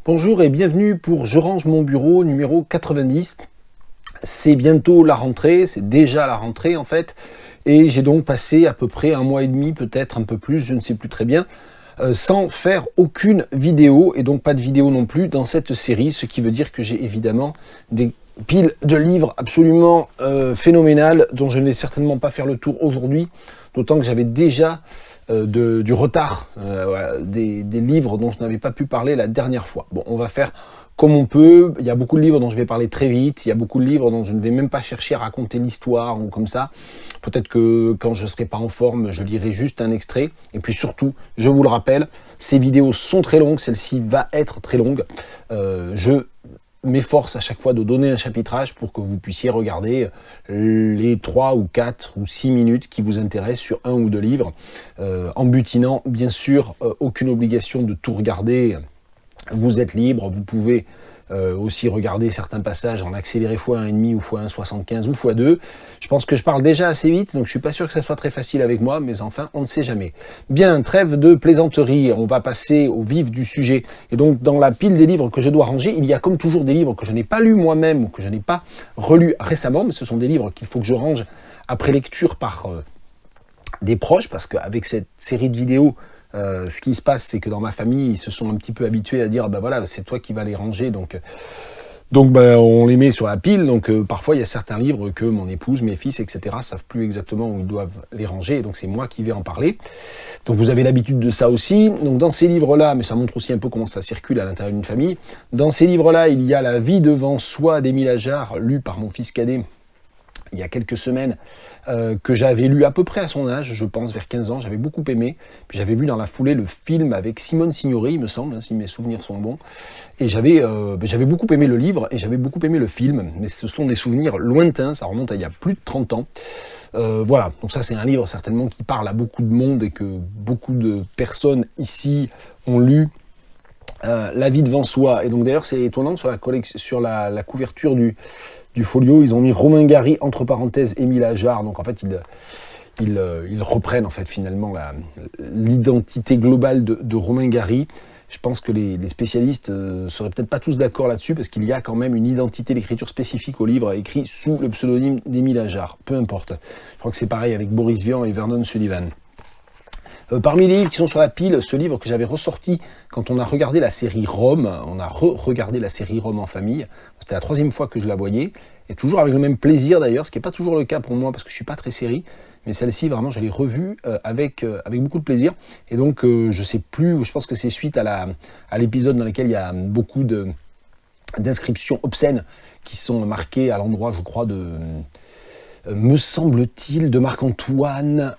Bonjour et bienvenue pour Je range mon bureau numéro 90. C'est bientôt la rentrée, c'est déjà la rentrée en fait, et j'ai donc passé à peu près un mois et demi, peut-être un peu plus, je ne sais plus très bien, sans faire aucune vidéo, et donc pas de vidéo non plus dans cette série, ce qui veut dire que j'ai évidemment des piles de livres absolument phénoménales, dont je ne vais certainement pas faire le tour aujourd'hui, d'autant que j'avais déjà du retard, des livres dont je n'avais pas pu parler la dernière fois. Bon, on va faire comme on peut. Il y a beaucoup de livres dont je vais parler très vite, il y a beaucoup de livres dont je ne vais même pas chercher à raconter l'histoire ou comme ça. Peut-être que quand je ne serai pas en forme, je lirai juste un extrait. Et puis surtout, je vous le rappelle, ces vidéos sont très longues, celle-ci va être très longue. Je m'efforce à chaque fois de donner un chapitrage pour que vous puissiez regarder les 3 ou 4 ou 6 minutes qui vous intéressent sur un ou deux livres, en butinant, bien sûr, aucune obligation de tout regarder. Vous êtes libre, vous pouvez aussi regarder certains passages en accéléré x1,5 ou x1,75 ou x2. Je pense que je parle déjà assez vite, donc je suis pas sûr que ça soit très facile avec moi, mais enfin, on ne sait jamais. Bien, trêve de plaisanterie, on va passer au vif du sujet. Et donc, dans la pile des livres que je dois ranger, il y a comme toujours des livres que je n'ai pas lus moi-même ou que je n'ai pas relus récemment, mais ce sont des livres qu'il faut que je range après lecture par des proches, parce qu'avec cette série de vidéos, ce qui se passe, c'est que dans ma famille, ils se sont un petit peu habitués à dire, voilà, c'est toi qui vas les ranger, donc on les met sur la pile. Donc parfois, il y a certains livres que mon épouse, mes fils, etc. savent plus exactement où ils doivent les ranger, et donc c'est moi qui vais en parler. Donc vous avez l'habitude de ça aussi. Donc dans ces livres-là, mais ça montre aussi un peu comment ça circule à l'intérieur d'une famille, dans ces livres-là, il y a La vie devant soi d'Émile Ajar, lu par mon fils cadet il y a quelques semaines, que j'avais lu à peu près à son âge, je pense, vers 15 ans, j'avais beaucoup aimé. Puis j'avais vu dans la foulée le film avec Simone Signoret, il me semble, si mes souvenirs sont bons. Et j'avais beaucoup aimé le livre et j'avais beaucoup aimé le film, mais ce sont des souvenirs lointains, ça remonte à il y a plus de 30 ans. Voilà, donc ça c'est un livre certainement qui parle à beaucoup de monde et que beaucoup de personnes ici ont lu. La vie devant soi. Et donc d'ailleurs c'est étonnant, sur la couverture du folio, ils ont mis Romain Gary, entre parenthèses, Émile Ajar. Donc en fait, ils reprennent en fait finalement l'identité globale de Romain Gary. Je pense que les spécialistes seraient peut-être pas tous d'accord là-dessus, parce qu'il y a quand même une identité d'écriture spécifique au livre, écrit sous le pseudonyme d'Émile Ajar. Peu importe. Je crois que c'est pareil avec Boris Vian et Vernon Sullivan. Parmi les livres qui sont sur la pile, ce livre que j'avais ressorti quand on a regardé la série Rome, on a regardé la série Rome en famille, c'était la 3e fois que je la voyais, et toujours avec le même plaisir d'ailleurs, ce qui n'est pas toujours le cas pour moi parce que je ne suis pas très série, mais celle-ci vraiment je l'ai revue avec beaucoup de plaisir, et donc je sais plus, je pense que c'est suite à l'épisode dans lequel il y a beaucoup d'inscriptions obscènes qui sont marquées à l'endroit, je crois, me semble-t-il, de Marc-Antoine,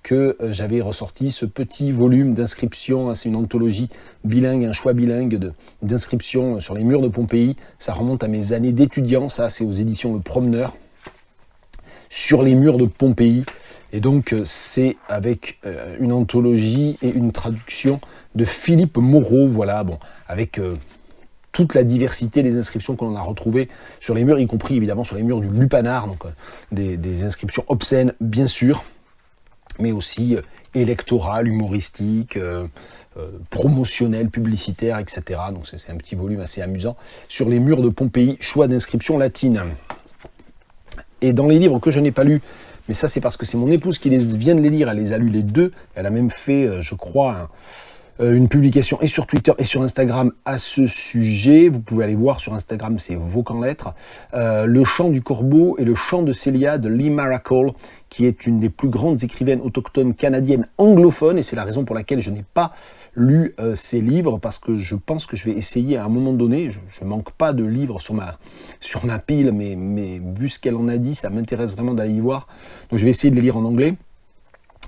que j'avais ressorti ce petit volume d'inscriptions. C'est une anthologie bilingue, un choix bilingue d'inscriptions sur les murs de Pompéi. Ça remonte à mes années d'étudiant, ça c'est aux éditions Le Promeneur, sur les murs de Pompéi. Et donc c'est avec une anthologie et une traduction de Philippe Moreau, voilà, bon, avec toute la diversité des inscriptions que l'on a retrouvées sur les murs, y compris évidemment sur les murs du Lupanar, donc des inscriptions obscènes bien sûr, mais aussi électorales, humoristiques, promotionnelles, publicitaires, etc. Donc c'est un petit volume assez amusant. Sur les murs de Pompéi, choix d'inscription latine. Et dans les livres que je n'ai pas lus, mais ça c'est parce que c'est mon épouse qui vient de les lire, elle les a lus les deux, elle a même fait, je crois, une publication et sur Twitter et sur Instagram à ce sujet. Vous pouvez aller voir sur Instagram, c'est Vaucanlettres. Le chant du corbeau et le chant de Célia de Lee Maracle, qui est une des plus grandes écrivaines autochtones canadiennes anglophones, et c'est la raison pour laquelle je n'ai pas lu ces livres, parce que je pense que je vais essayer à un moment donné, je manque pas de livres sur ma pile, mais vu ce qu'elle en a dit, ça m'intéresse vraiment d'aller y voir, donc je vais essayer de les lire en anglais.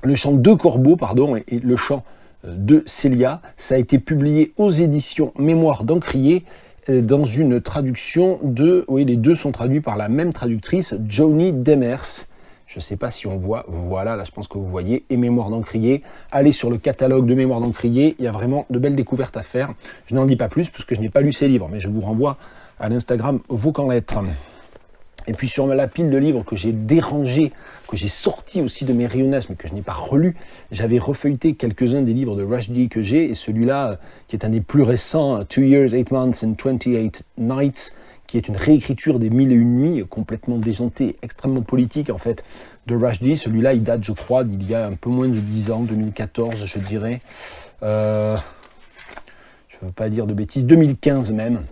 Le chant de corbeau, pardon, et le chant de Célia, ça a été publié aux éditions Mémoire d'Encrier dans une traduction oui, les deux sont traduits par la même traductrice, Joni Demers. Je ne sais pas si on voit, voilà, là je pense que vous voyez, et Mémoire d'Encrier. Allez sur le catalogue de Mémoire d'Encrier, il y a vraiment de belles découvertes à faire. Je n'en dis pas plus parce que je n'ai pas lu ces livres, mais je vous renvoie à l'Instagram Vaucanlettres. Et puis sur la pile de livres que j'ai dérangé, que j'ai sorti aussi de mes rayonnages, mais que je n'ai pas relu, j'avais refeuilleté quelques-uns des livres de Rushdie que j'ai, et celui-là, qui est un des plus récents, 2 Years, 8 Months and 28 Nights, qui est une réécriture des 1001 nuits, complètement déjantée, extrêmement politique en fait, de Rushdie. Celui-là, il date, je crois, d'il y a un peu moins de 10 ans, 2014, je dirais. Je ne veux pas dire de bêtises, 2015 même.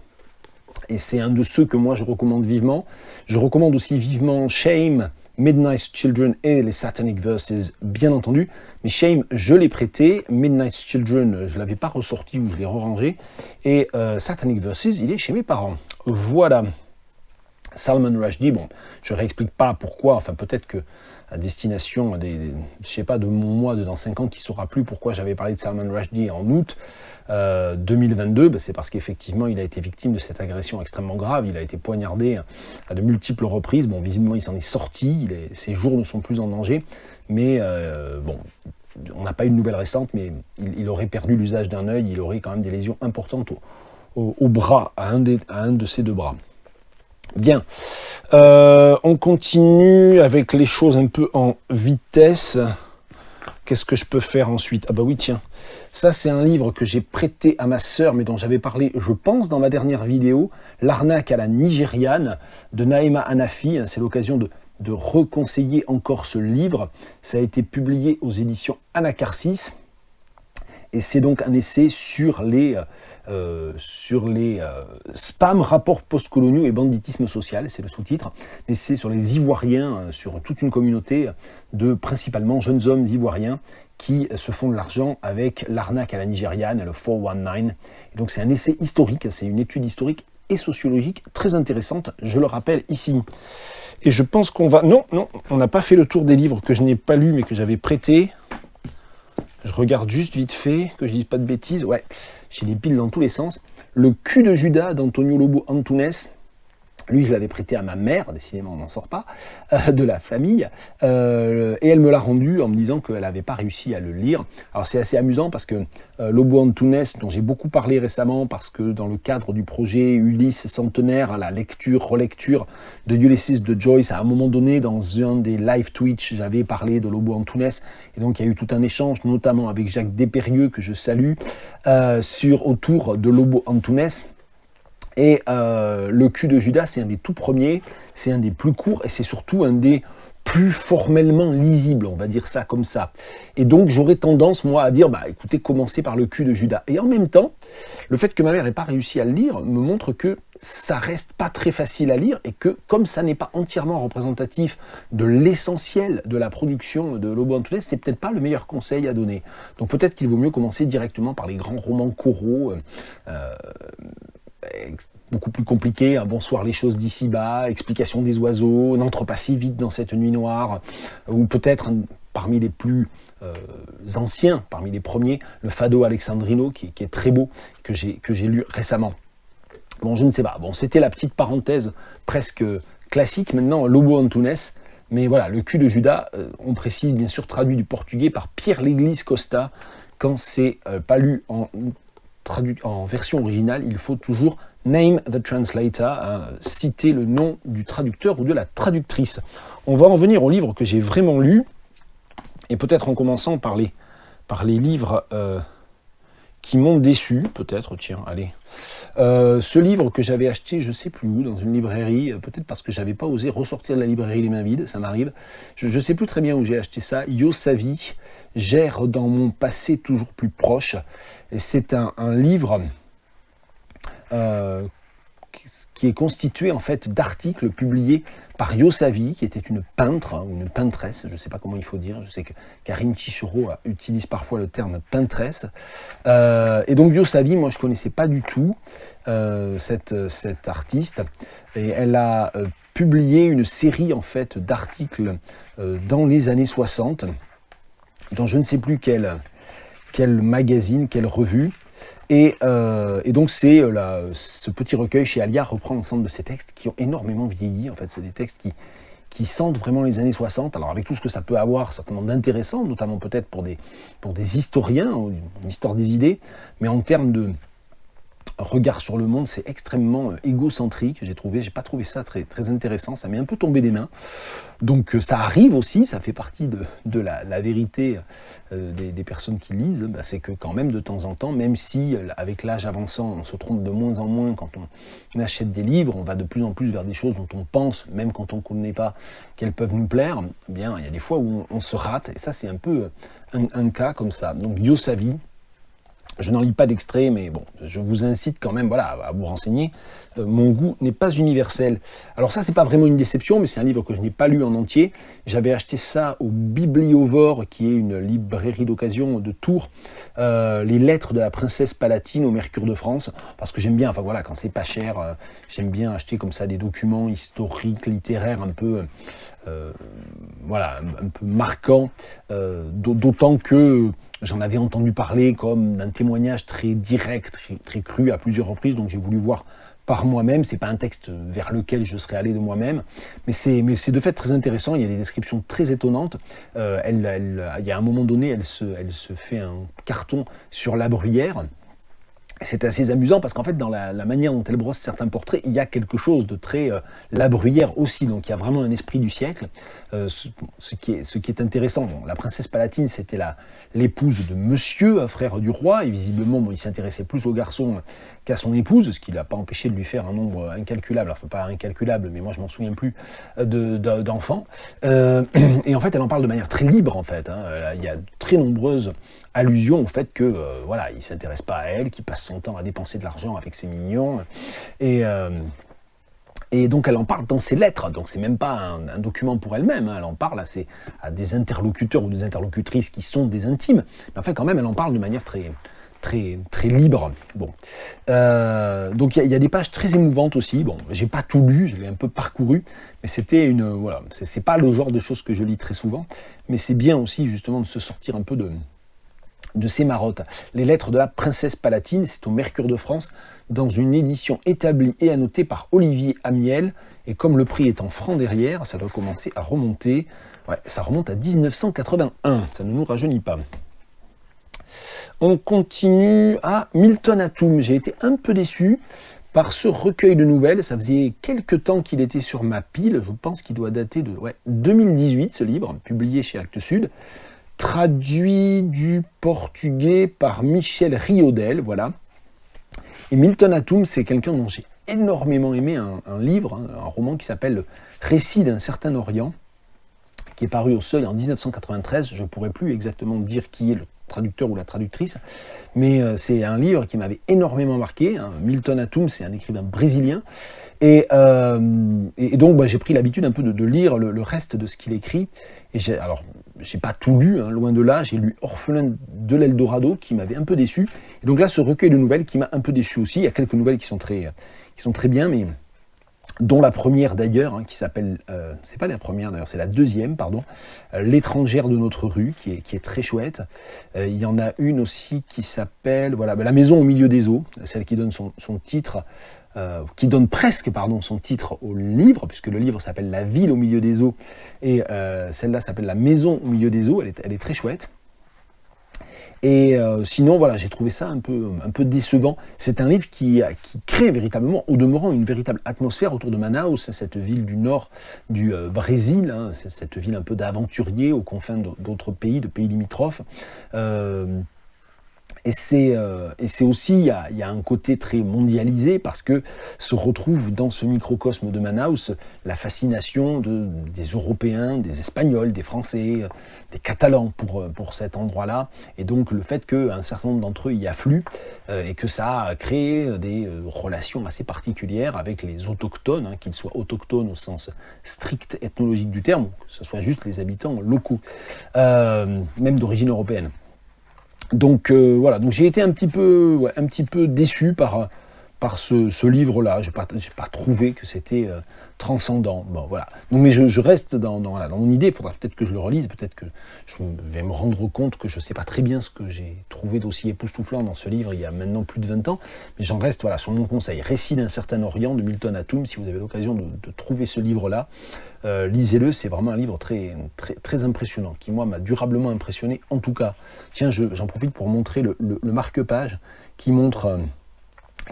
Et c'est un de ceux que moi je recommande vivement. Je recommande aussi vivement Shame, Midnight Children et les Satanic Verses, bien entendu. Mais Shame, je l'ai prêté. Midnight Children, je ne l'avais pas ressorti ou je l'ai re-rangé. Et Satanic Verses, il est chez mes parents. Voilà. Salman Rushdie, bon, je ne réexplique pas pourquoi, enfin peut-être que à destination je sais pas, de mon moi de dans 5 ans qui ne saura plus pourquoi j'avais parlé de Salman Rushdie en août 2022, ben c'est parce qu'effectivement il a été victime de cette agression extrêmement grave, il a été poignardé à de multiples reprises, bon visiblement il s'en est sorti, ses jours ne sont plus en danger, mais bon, on n'a pas eu de nouvelles récentes, mais il aurait perdu l'usage d'un œil, il aurait quand même des lésions importantes au bras, à un de ses 2 bras. Bien, on continue avec les choses un peu en vitesse. Qu'est-ce que je peux faire ensuite? Ah bah oui, tiens, ça c'est un livre que j'ai prêté à ma sœur, mais dont j'avais parlé, je pense, dans ma dernière vidéo, L'arnaque à la Nigériane, de Naïma Hanafi. C'est l'occasion de reconseiller encore ce livre. Ça a été publié aux éditions Anacarsis. Et c'est donc un essai sur les spams, rapports postcoloniaux et banditisme social, c'est le sous-titre. Mais c'est sur les Ivoiriens, sur toute une communauté de principalement jeunes hommes ivoiriens qui se font de l'argent avec l'arnaque à la nigériane, le 419. Et donc c'est un essai historique, c'est une étude historique et sociologique très intéressante, je le rappelle ici. Et je pense qu'on va... Non, on n'a pas fait le tour des livres que je n'ai pas lus mais que j'avais prêtés. Je regarde juste vite fait, que je ne dise pas de bêtises. Ouais, j'ai des piles dans tous les sens. Le cul de Judas d'Antonio Lobo Antunes. Lui, je l'avais prêté à ma mère, décidément on n'en sort pas, de la famille, et elle me l'a rendu en me disant qu'elle n'avait pas réussi à le lire. Alors c'est assez amusant parce que Lobo Antunes, dont j'ai beaucoup parlé récemment, parce que dans le cadre du projet Ulysse centenaire, à la lecture, relecture de Ulysses de Joyce, à un moment donné, dans un des live Twitch, j'avais parlé de Lobo Antunes, et donc il y a eu tout un échange, notamment avec Jacques Despérieux, que je salue, autour de Lobo Antunes. Et le cul de Judas, c'est un des tout premiers, c'est un des plus courts et c'est surtout un des plus formellement lisibles, on va dire ça comme ça. Et donc j'aurais tendance, moi, à dire, bah écoutez, commencez par le cul de Judas. Et en même temps, le fait que ma mère n'ait pas réussi à le lire me montre que ça reste pas très facile à lire et que comme ça n'est pas entièrement représentatif de l'essentiel de la production de Lobo Antunes, c'est peut-être pas le meilleur conseil à donner. Donc peut-être qu'il vaut mieux commencer directement par les grands romans coraux, beaucoup plus compliqué, un bonsoir les choses d'ici-bas, explication des oiseaux, n'entre pas si vite dans cette nuit noire, ou peut-être parmi les plus anciens, parmi les premiers, le Fado Alexandrino, qui est très beau, que j'ai lu récemment. Bon, je ne sais pas, bon, c'était la petite parenthèse presque classique, maintenant Lobo Antunes, mais voilà, le cul de Judas, on précise bien sûr traduit du portugais par Pierre Léglise Costa, quand c'est pas lu en version originale, il faut toujours name the translator, citer le nom du traducteur ou de la traductrice. On va en venir au livre que j'ai vraiment lu, et peut-être en commençant par les livres qui m'ont déçu, peut-être, tiens, allez. Ce livre que j'avais acheté, je ne sais plus où, dans une librairie, peut-être parce que je n'avais pas osé ressortir de la librairie les mains vides, ça m'arrive. Je ne sais plus très bien où j'ai acheté ça. Yosavi, J'erre dans mon passé toujours plus proche. Et c'est un livre qui est constitué en fait d'articles publiés par Yosavi, qui était une peintre, ou une peintresse, je ne sais pas comment il faut dire, je sais que Karine Chichero utilise parfois le terme peintresse. Et donc Yosavi, moi je ne connaissais pas du tout cette artiste, et elle a publié une série en fait d'articles dans les années 60, dans je ne sais plus quel magazine, quelle revue. Et donc c'est ce petit recueil chez Alia reprend l'ensemble de ces textes qui ont énormément vieilli. En fait, c'est des textes qui sentent vraiment les années 60. Alors avec tout ce que ça peut avoir certainement d'intéressant, notamment peut-être pour des historiens, une histoire des idées, mais en termes de regard sur le monde, c'est extrêmement égocentrique, j'ai pas trouvé ça très, très intéressant, ça m'est un peu tombé des mains. Donc ça arrive aussi, ça fait partie de la vérité des personnes qui lisent, bah, c'est que quand même de temps en temps, même si avec l'âge avançant, on se trompe de moins en moins quand on achète des livres, on va de plus en plus vers des choses dont on pense, même quand on ne connaît pas, qu'elles peuvent nous plaire, eh bien il y a des fois où on se rate, et ça c'est un peu un cas comme ça. Donc Yo sa vie. Je n'en lis pas d'extrait, mais bon, je vous incite quand même voilà, à vous renseigner. Mon goût n'est pas universel. Alors ça, c'est pas vraiment une déception, mais c'est un livre que je n'ai pas lu en entier. J'avais acheté ça au Bibliovore, qui est une librairie d'occasion de Tours, les lettres de la princesse Palatine au Mercure de France, parce que j'aime bien, enfin voilà, quand c'est pas cher, j'aime bien acheter comme ça des documents historiques, littéraires, un peu... voilà, un peu marquants, d'autant que j'en avais entendu parler comme d'un témoignage très direct, très cru à plusieurs reprises, donc j'ai voulu voir par moi-même. C'est pas un texte vers lequel je serais allé de moi-même, mais c'est de fait très intéressant. Il y a des descriptions très étonnantes. Il y a un moment donné, elle se fait un carton sur la bruyère. C'est assez amusant parce qu'en fait, dans la manière dont elle brosse certains portraits, il y a quelque chose de très La Bruyère aussi. Donc il y a vraiment un esprit du siècle. Ce qui est intéressant, bon, la princesse Palatine, c'était l'épouse de Monsieur, frère du roi, et visiblement, bon, il s'intéressait plus au garçon qu'à son épouse, ce qui ne l'a pas empêché de lui faire un nombre incalculable, enfin pas incalculable, mais moi je m'en souviens plus, d'enfants. Et en fait, elle en parle de manière très libre, en fait. Il y a de très nombreuses allusion au fait que voilà, il s'intéresse pas à elle, qu'il passe son temps à dépenser de l'argent avec ses mignons. Et donc elle en parle dans ses lettres, donc c'est même pas un document pour elle-même, hein. Elle en parle à des interlocuteurs ou des interlocutrices qui sont des intimes, mais enfin quand même elle en parle de manière très, très, très libre. Bon. Donc il y a des pages très émouvantes aussi, bon, j'ai pas tout lu, je l'ai un peu parcouru, mais c'était voilà, c'est pas le genre de choses que je lis très souvent, mais c'est bien aussi justement de se sortir un peu de ces marottes. Les lettres de la princesse Palatine, c'est au Mercure de France, dans une édition établie et annotée par Olivier Amiel, et comme le prix est en francs derrière, ça doit commencer à remonter, ouais, ça remonte à 1981, ça ne nous rajeunit pas. On continue à Milton Atum, j'ai été un peu déçu par ce recueil de nouvelles, ça faisait quelques temps qu'il était sur ma pile, je pense qu'il doit dater de 2018 ce livre, publié chez Actes Sud, traduit du portugais par Michel Riodel, voilà. Et Milton Atum, c'est quelqu'un dont j'ai énormément aimé un livre, un roman qui s'appelle Récit d'un certain Orient, qui est paru au Seuil en 1993. Je ne pourrais plus exactement dire qui est le traducteur ou la traductrice, mais c'est un livre qui m'avait énormément marqué. Milton Atum, c'est un écrivain brésilien, et donc bah, j'ai pris l'habitude un peu de lire le reste de ce qu'il écrit. Et j'ai pas tout lu, hein, loin de là, j'ai lu Orphelin de l'Eldorado qui m'avait un peu déçu. Et donc là, ce recueil de nouvelles qui m'a un peu déçu aussi. Il y a quelques nouvelles qui sont très bien, mais dont la première d'ailleurs, hein, qui s'appelle, c'est pas la première d'ailleurs, c'est la deuxième, pardon, L'étrangère de notre rue, qui est très chouette. Il y en a une aussi qui s'appelle, voilà, La maison au milieu des eaux, celle qui donne son titre, qui donne presque son titre au livre, puisque le livre s'appelle La ville au milieu des eaux, et celle-là s'appelle La maison au milieu des eaux, elle est très chouette. Et sinon, voilà, j'ai trouvé ça un peu décevant. C'est un livre qui crée véritablement, au demeurant, une véritable atmosphère autour de Manaus, cette ville du nord du Brésil, hein, cette ville un peu d'aventuriers aux confins d'autres pays, de pays limitrophes. Et c'est aussi, il y a un côté très mondialisé parce que se retrouve dans ce microcosme de Manaus la fascination des Européens, des Espagnols, des Français, des Catalans pour cet endroit-là. Et donc le fait qu'un certain nombre d'entre eux y affluent et que ça a créé des relations assez particulières avec les autochtones, hein, qu'ils soient autochtones au sens strict ethnologique du terme, ou que ce soit juste les habitants locaux, même d'origine européenne. Donc voilà, donc j'ai été un petit peu déçu par ce livre-là. J'ai pas trouvé que c'était transcendant. Bon, voilà. Donc, mais je reste dans mon idée. Il faudra peut-être que je le relise, peut-être que je vais me rendre compte que je ne sais pas très bien ce que j'ai trouvé d'aussi époustouflant dans ce livre il y a maintenant plus de 20 ans. Mais j'en reste sur mon conseil. Récit d'un certain Orient de Milton Atum. Si vous avez l'occasion de trouver ce livre-là, lisez-le. C'est vraiment un livre très, très, très impressionnant, qui moi m'a durablement impressionné. En tout cas, tiens, j'en profite pour montrer le marque-page qui montre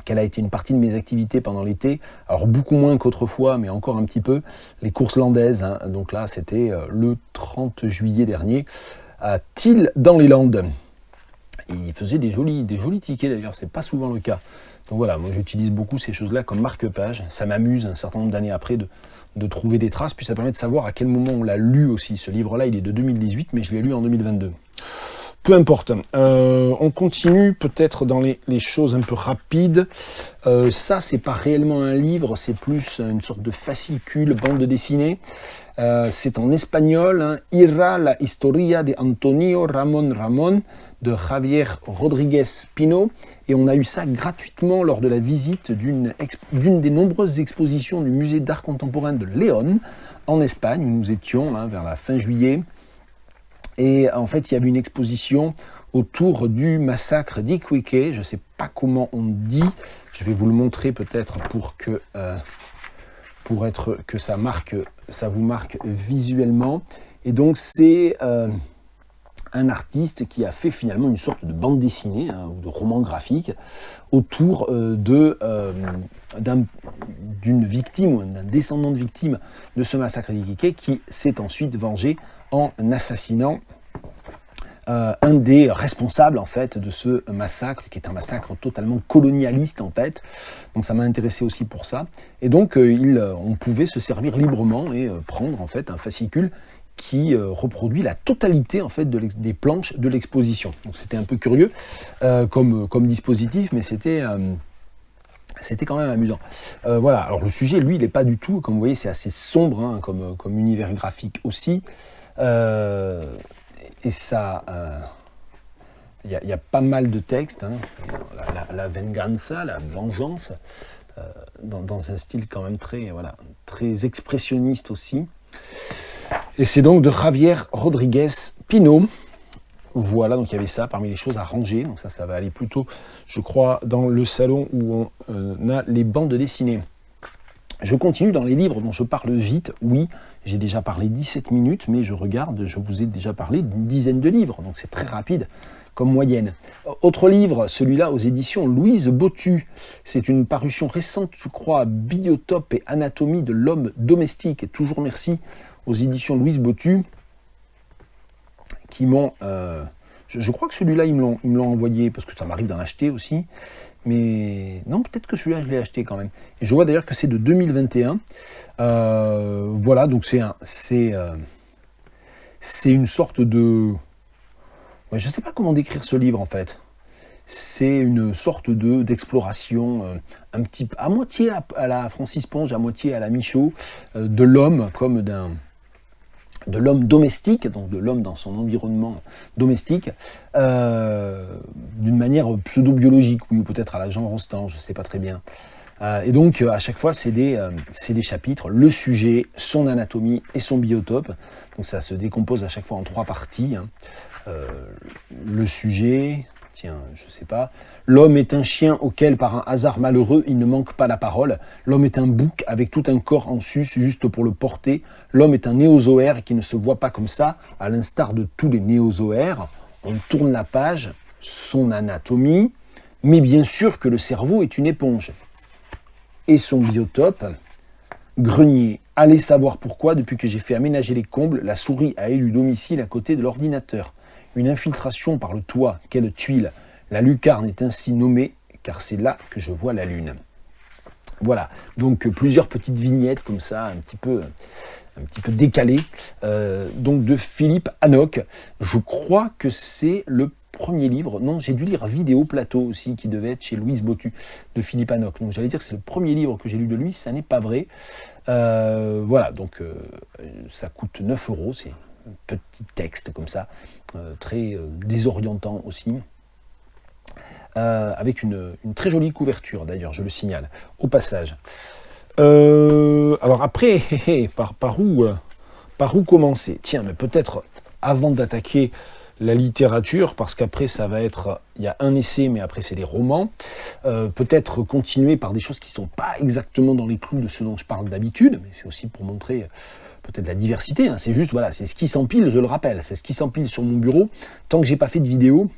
quelle a été une partie de mes activités pendant l'été. Alors beaucoup moins qu'autrefois, mais encore un petit peu. Les courses landaises, hein. Donc là c'était le 30 juillet dernier à Thiel dans les Landes. Et il faisait des jolis tickets d'ailleurs, c'est pas souvent le cas. Donc voilà, moi j'utilise beaucoup ces choses-là comme marque-page. Ça m'amuse un certain nombre d'années après de trouver des traces, puis ça permet de savoir à quel moment on l'a lu aussi. Ce livre-là, il est de 2018, mais je l'ai lu en 2022. Peu importe. On continue peut-être dans les choses un peu rapides. Ça, c'est pas réellement un livre, c'est plus une sorte de fascicule, bande dessinée. C'est en espagnol, hein. Irra la historia de Antonio Ramón Ramón de Javier Rodríguez Pino, et on a eu ça gratuitement lors de la visite d'une des nombreuses expositions du musée d'art contemporain de Léon en Espagne, où nous étions hein, vers la fin juillet. Et en fait, il y avait une exposition autour du massacre d'Iquique. Je ne sais pas comment on dit. Je vais vous le montrer peut-être pour que ça vous marque visuellement. Et donc, c'est un artiste qui a fait finalement une sorte de bande dessinée hein, ou de roman graphique autour d'une victime ou d'un descendant de victime de ce massacre d'Iquique qui s'est ensuite vengé en assassinant un des responsables en fait de ce massacre, qui est un massacre totalement colonialiste en fait. Donc ça m'a intéressé aussi pour ça. Et donc on pouvait se servir librement et prendre en fait un fascicule qui reproduit la totalité en fait des planches de l'exposition. Donc c'était un peu curieux comme dispositif, mais c'était quand même amusant. Voilà, alors le sujet, lui, il n'est pas du tout, comme vous voyez, c'est assez sombre hein, comme univers graphique aussi. Et ça, il y a pas mal de textes, hein, la venganza, la vengeance, dans un style quand même très expressionniste aussi. Et c'est donc de Javier Rodríguez Pino. Voilà, donc il y avait ça parmi les choses à ranger. Donc ça va aller plutôt, je crois, dans le salon où on a les bandes dessinées. Je continue dans les livres dont je parle vite. Oui, j'ai déjà parlé 17 minutes, mais je vous ai déjà parlé d'une dizaine de livres. Donc c'est très rapide comme moyenne. Autre livre, celui-là aux éditions Louise Bottu. C'est une parution récente, je crois, Biotope et anatomie de l'homme domestique. Et toujours merci aux éditions Louise Bottu qui m'ont... je crois que celui-là, ils me l'ont envoyé, parce que ça m'arrive d'en acheter aussi. Mais non, peut-être que celui-là, je l'ai acheté quand même. Et je vois d'ailleurs que c'est de 2021. Voilà, donc c'est une sorte de... Ouais, je ne sais pas comment décrire ce livre en fait. C'est une sorte d'exploration, un petit à moitié à la Francis Ponge, à moitié à la Michaud, de l'homme comme de l'homme domestique, donc de l'homme dans son environnement domestique, d'une manière pseudo-biologique, ou peut-être à la Jean Rostand, je ne sais pas très bien. Et donc, à chaque fois, c'est des chapitres, le sujet, son anatomie et son biotope. Donc ça se décompose à chaque fois en 3 parties. Hein. Le sujet... Tiens, je sais pas. L'homme est un chien auquel, par un hasard malheureux, il ne manque pas la parole. L'homme est un bouc avec tout un corps en sus juste pour le porter. L'homme est un néozoaire qui ne se voit pas comme ça, à l'instar de tous les néozoaires. On tourne la page, son anatomie, mais bien sûr que le cerveau est une éponge. Et son biotope, grenier. Allez savoir pourquoi, depuis que j'ai fait aménager les combles, la souris a élu domicile à côté de l'ordinateur. Une infiltration par le toit, quelle tuile. La lucarne est ainsi nommée, car c'est là que je vois la lune. Voilà, donc plusieurs petites vignettes comme ça, un petit peu décalées, donc de Philippe Hanoc. Je crois que c'est le premier livre, non, j'ai dû lire Vidéo Plateau aussi, qui devait être chez Louise Bottu, de Philippe Hanoc. Donc j'allais dire que c'est le premier livre que j'ai lu de lui, ça n'est pas vrai. Voilà, donc ça coûte 9 €, c'est un petit texte comme ça, très désorientant aussi, avec une très jolie couverture d'ailleurs, je le signale, au passage. Alors après, par où commencer? Tiens, mais peut-être avant d'attaquer la littérature, parce qu'après ça va être, il y a un essai, mais après c'est des romans, peut-être continuer par des choses qui ne sont pas exactement dans les clous de ce dont je parle d'habitude, mais c'est aussi pour montrer peut-être la diversité, hein. C'est juste, voilà, c'est ce qui s'empile, je le rappelle, c'est ce qui s'empile sur mon bureau. Tant que j'ai pas fait de vidéo,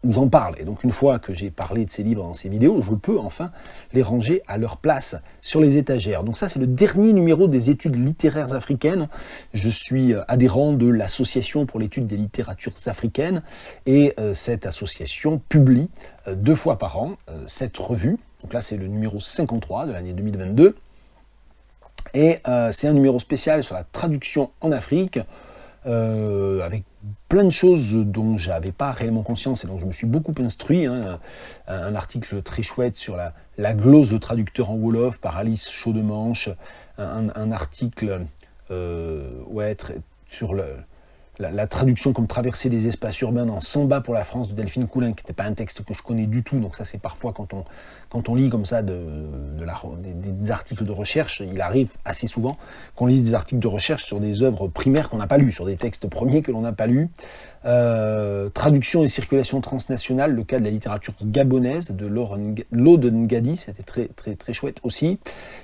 où j'en parle. Et donc une fois que j'ai parlé de ces livres dans ces vidéos, je peux enfin les ranger à leur place sur les étagères. Donc ça, c'est le dernier numéro des études littéraires africaines. Je suis adhérent de l'Association pour l'étude des littératures africaines et cette association publie 2 fois par an cette revue. Donc là, c'est le numéro 53 de l'année 2022. Et c'est un numéro spécial sur la traduction en Afrique, avec plein de choses dont je n'avais pas réellement conscience et dont je me suis beaucoup instruit. Un article très chouette sur la glose de traducteur en Wolof par Alice Chaudemanche, un article sur la traduction comme traversée des espaces urbains dans Samba pour la France de Delphine Coulin, qui n'était pas un texte que je connais du tout, donc ça c'est parfois quand on lit comme ça des articles de recherche, il arrive assez souvent qu'on lise des articles de recherche sur des œuvres primaires qu'on n'a pas lues, sur des textes premiers que l'on n'a pas lus. Traduction et circulation transnationale, le cas de la littérature gabonaise de Lode Ngadi, c'était très, très, très chouette aussi.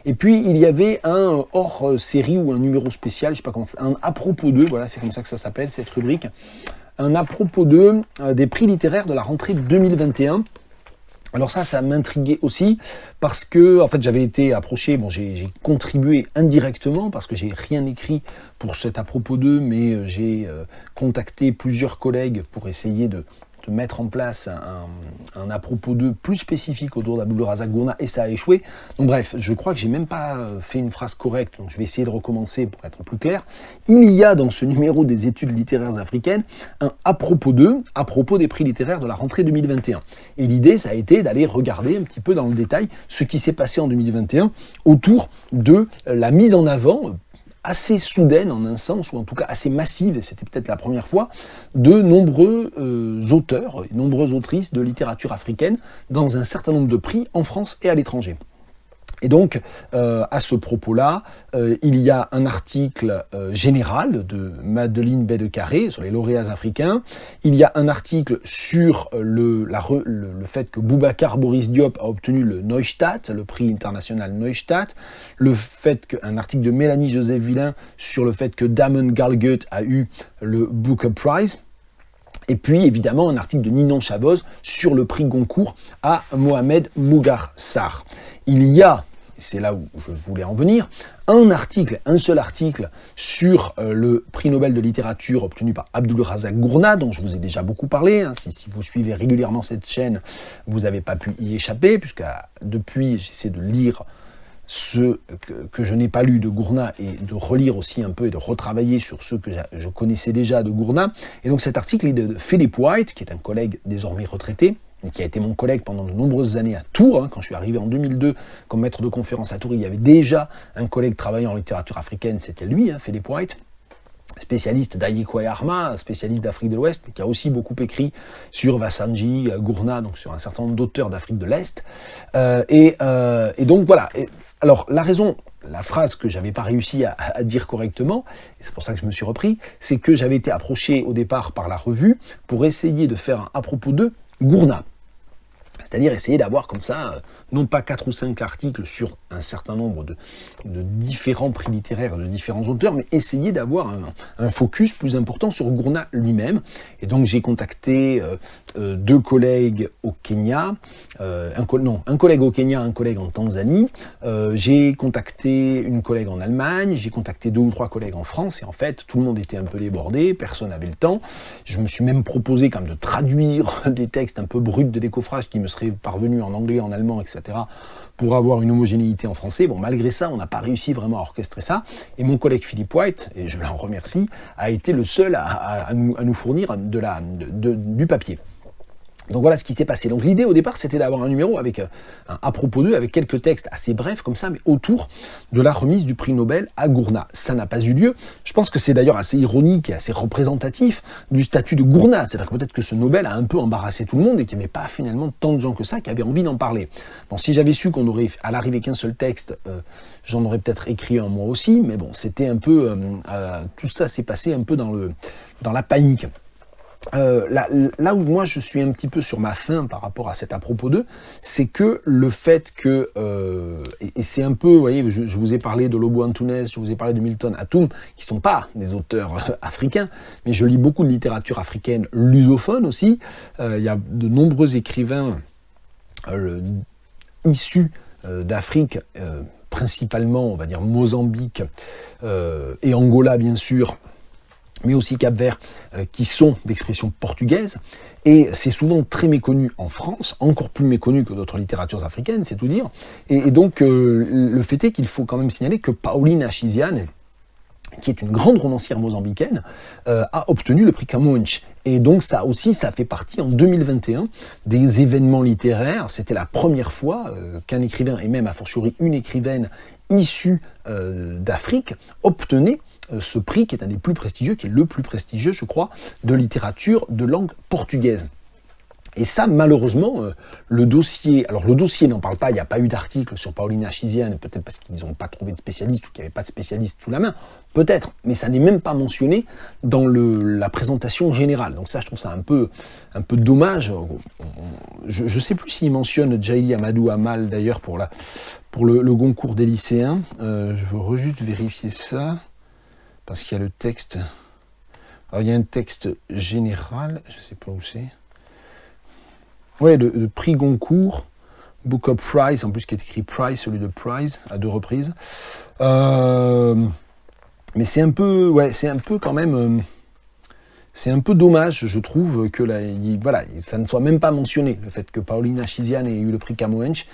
Et puis il y avait un hors-série ou un numéro spécial, je sais pas comment ça, un à propos d'eux, voilà, c'est comme ça que ça s'appelle cette rubrique, un à propos d'eux, des prix littéraires de la rentrée 2021. Alors ça m'intriguait aussi parce que en fait j'avais été approché, bon j'ai contribué indirectement parce que j'ai rien écrit pour cet à propos d'eux, mais j'ai contacté plusieurs collègues pour essayer de mettre en place un à propos d'eux plus spécifique autour d'Abdulrazak Gurnah et ça a échoué. Donc bref, je crois que j'ai même pas fait une phrase correcte, donc je vais essayer de recommencer pour être plus clair. Il y a dans ce numéro des études littéraires africaines un à propos d'eux, à propos des prix littéraires de la rentrée 2021. Et l'idée, ça a été d'aller regarder un petit peu dans le détail ce qui s'est passé en 2021 autour de la mise en avant assez soudaine en un sens, ou en tout cas assez massive, et c'était peut-être la première fois, de nombreux auteurs et nombreuses autrices de littérature africaine dans un certain nombre de prix en France et à l'étranger. Et donc, à ce propos-là, il y a un article général de Madeleine Bédecarré sur les lauréats africains. Il y a un article sur le fait que Boubacar Boris Diop a obtenu le Neustadt, le prix international Neustadt. Un article de Mélanie Joseph Villain sur le fait que Damon Galgut a eu le Booker Prize. Et puis, évidemment, un article de Ninon Chavoz sur le prix Goncourt à Mohamed Mougar Sarr. Il y a, et c'est là où je voulais en venir, un seul article sur le prix Nobel de littérature obtenu par Abdulrazak Gurnah, dont je vous ai déjà beaucoup parlé. Si vous suivez régulièrement cette chaîne, vous n'avez pas pu y échapper, puisque depuis, j'essaie de lire ce que je n'ai pas lu de Gurnah et de relire aussi un peu et de retravailler sur ceux que je connaissais déjà de Gurnah. Et donc cet article est de Philip White, qui est un collègue désormais retraité, et qui a été mon collègue pendant de nombreuses années à Tours. Quand je suis arrivé en 2002 comme maître de conférence à Tours, il y avait déjà un collègue travaillant en littérature africaine, c'était lui, Philip White, spécialiste d'Ayekwe Arma, spécialiste d'Afrique de l'Ouest, mais qui a aussi beaucoup écrit sur Vassanji, Gurnah, donc sur un certain nombre d'auteurs d'Afrique de l'Est. Et donc voilà. Alors la phrase que j'avais pas réussi à dire correctement, et c'est pour ça que je me suis repris, c'est que j'avais été approché au départ par la revue pour essayer de faire un à propos de Gurnah. C'est-à-dire essayer d'avoir comme ça, non pas 4 ou 5 articles sur un certain nombre de différents prix littéraires de différents auteurs, mais essayer d'avoir un focus plus important sur Gurnah lui-même. Et donc j'ai contacté 2 collègues au Kenya, un collègue au Kenya, un collègue en Tanzanie, j'ai contacté une collègue en Allemagne, j'ai contacté 2 ou 3 collègues en France, et en fait tout le monde était un peu débordé, personne n'avait le temps. Je me suis même proposé quand même de traduire des textes un peu bruts de décoffrage qui me seraient parvenus en anglais, en allemand, etc., pour avoir une homogénéité en français. Bon, malgré ça, on n'a pas réussi vraiment à orchestrer ça, et mon collègue Philip White, et je l'en remercie, a été le seul à nous fournir du papier. Donc voilà ce qui s'est passé. Donc l'idée au départ, c'était d'avoir un numéro avec à propos d'eux, avec quelques textes assez brefs comme ça, mais autour de la remise du prix Nobel à Gurnah. Ça n'a pas eu lieu. Je pense que c'est d'ailleurs assez ironique et assez représentatif du statut de Gurnah. C'est-à-dire que peut-être que ce Nobel a un peu embarrassé tout le monde et qu'il n'y avait pas finalement tant de gens que ça qui avaient envie d'en parler. Bon, si j'avais su qu'on aurait à l'arrivée qu'un seul texte, j'en aurais peut-être écrit un moi aussi, mais bon, c'était un peu... tout ça s'est passé un peu dans la panique. là où moi je suis un petit peu sur ma faim par rapport à cet à propos d'eux, c'est que le fait que, et c'est un peu, vous voyez, je vous ai parlé de Lobo Antunes, je vous ai parlé de Milton Atum, qui ne sont pas des auteurs africains, mais je lis beaucoup de littérature africaine lusophone aussi. Il y a de nombreux écrivains issus d'Afrique, principalement, on va dire, Mozambique et Angola, bien sûr, mais aussi Cap-Vert, qui sont d'expression portugaise, et c'est souvent très méconnu en France, encore plus méconnu que d'autres littératures africaines, c'est tout dire, et donc le fait est qu'il faut quand même signaler que Paulina Chiziane, qui est une grande romancière mozambicaine, a obtenu le prix Camões. Et donc ça aussi, ça fait partie en 2021 des événements littéraires. C'était la première fois qu'un écrivain, et même a fortiori une écrivaine issue d'Afrique, obtenait ce prix qui est un des plus prestigieux, qui est le plus prestigieux, je crois, de littérature de langue portugaise. Et ça, malheureusement, le dossier n'en parle pas, il n'y a pas eu d'article sur Paulina Chiziane, peut-être parce qu'ils n'ont pas trouvé de spécialiste ou qu'il n'y avait pas de spécialiste sous la main, peut-être, mais ça n'est même pas mentionné dans la présentation générale. Donc ça, je trouve ça un peu dommage. Je ne sais plus s'il mentionne Djaïli Amadou Amal, d'ailleurs, pour le Goncourt des lycéens. Je veux juste vérifier ça, parce qu'il y a le texte. Alors, il y a un texte général, je ne sais pas où c'est. Ouais, le prix Goncourt, Book of Prize, en plus qui est écrit Prize, celui de Prize, à 2 reprises. Mais c'est un peu quand même, c'est un peu dommage, je trouve, que ça ne soit même pas mentionné, le fait que Paulina Chiziane ait eu le prix Camões.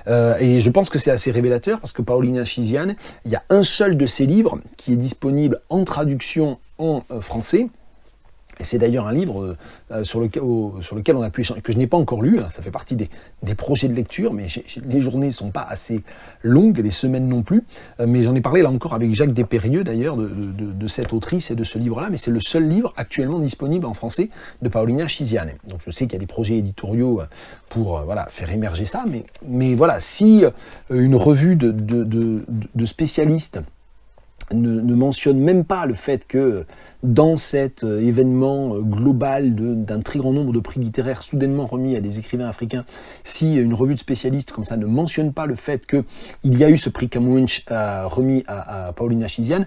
Et je pense que c'est assez révélateur, parce que Paulina Chiziane, il y a un seul de ses livres qui est disponible en traduction en français. Et c'est d'ailleurs un livre sur lequel on a pu échanger, que je n'ai pas encore lu, hein, ça fait partie des projets de lecture, mais les journées ne sont pas assez longues, les semaines non plus, mais j'en ai parlé là encore avec Jacques Despérieux d'ailleurs, de cette autrice et de ce livre-là, mais c'est le seul livre actuellement disponible en français de Paulina Chiziane. Donc je sais qu'il y a des projets éditoriaux pour faire émerger ça, mais voilà, si une revue de spécialistes ne mentionne même pas le fait que dans cet événement global d'un très grand nombre de prix littéraires soudainement remis à des écrivains africains, si une revue de spécialistes comme ça ne mentionne pas le fait qu'il y a eu ce prix Camões remis à Paulina Chiziane,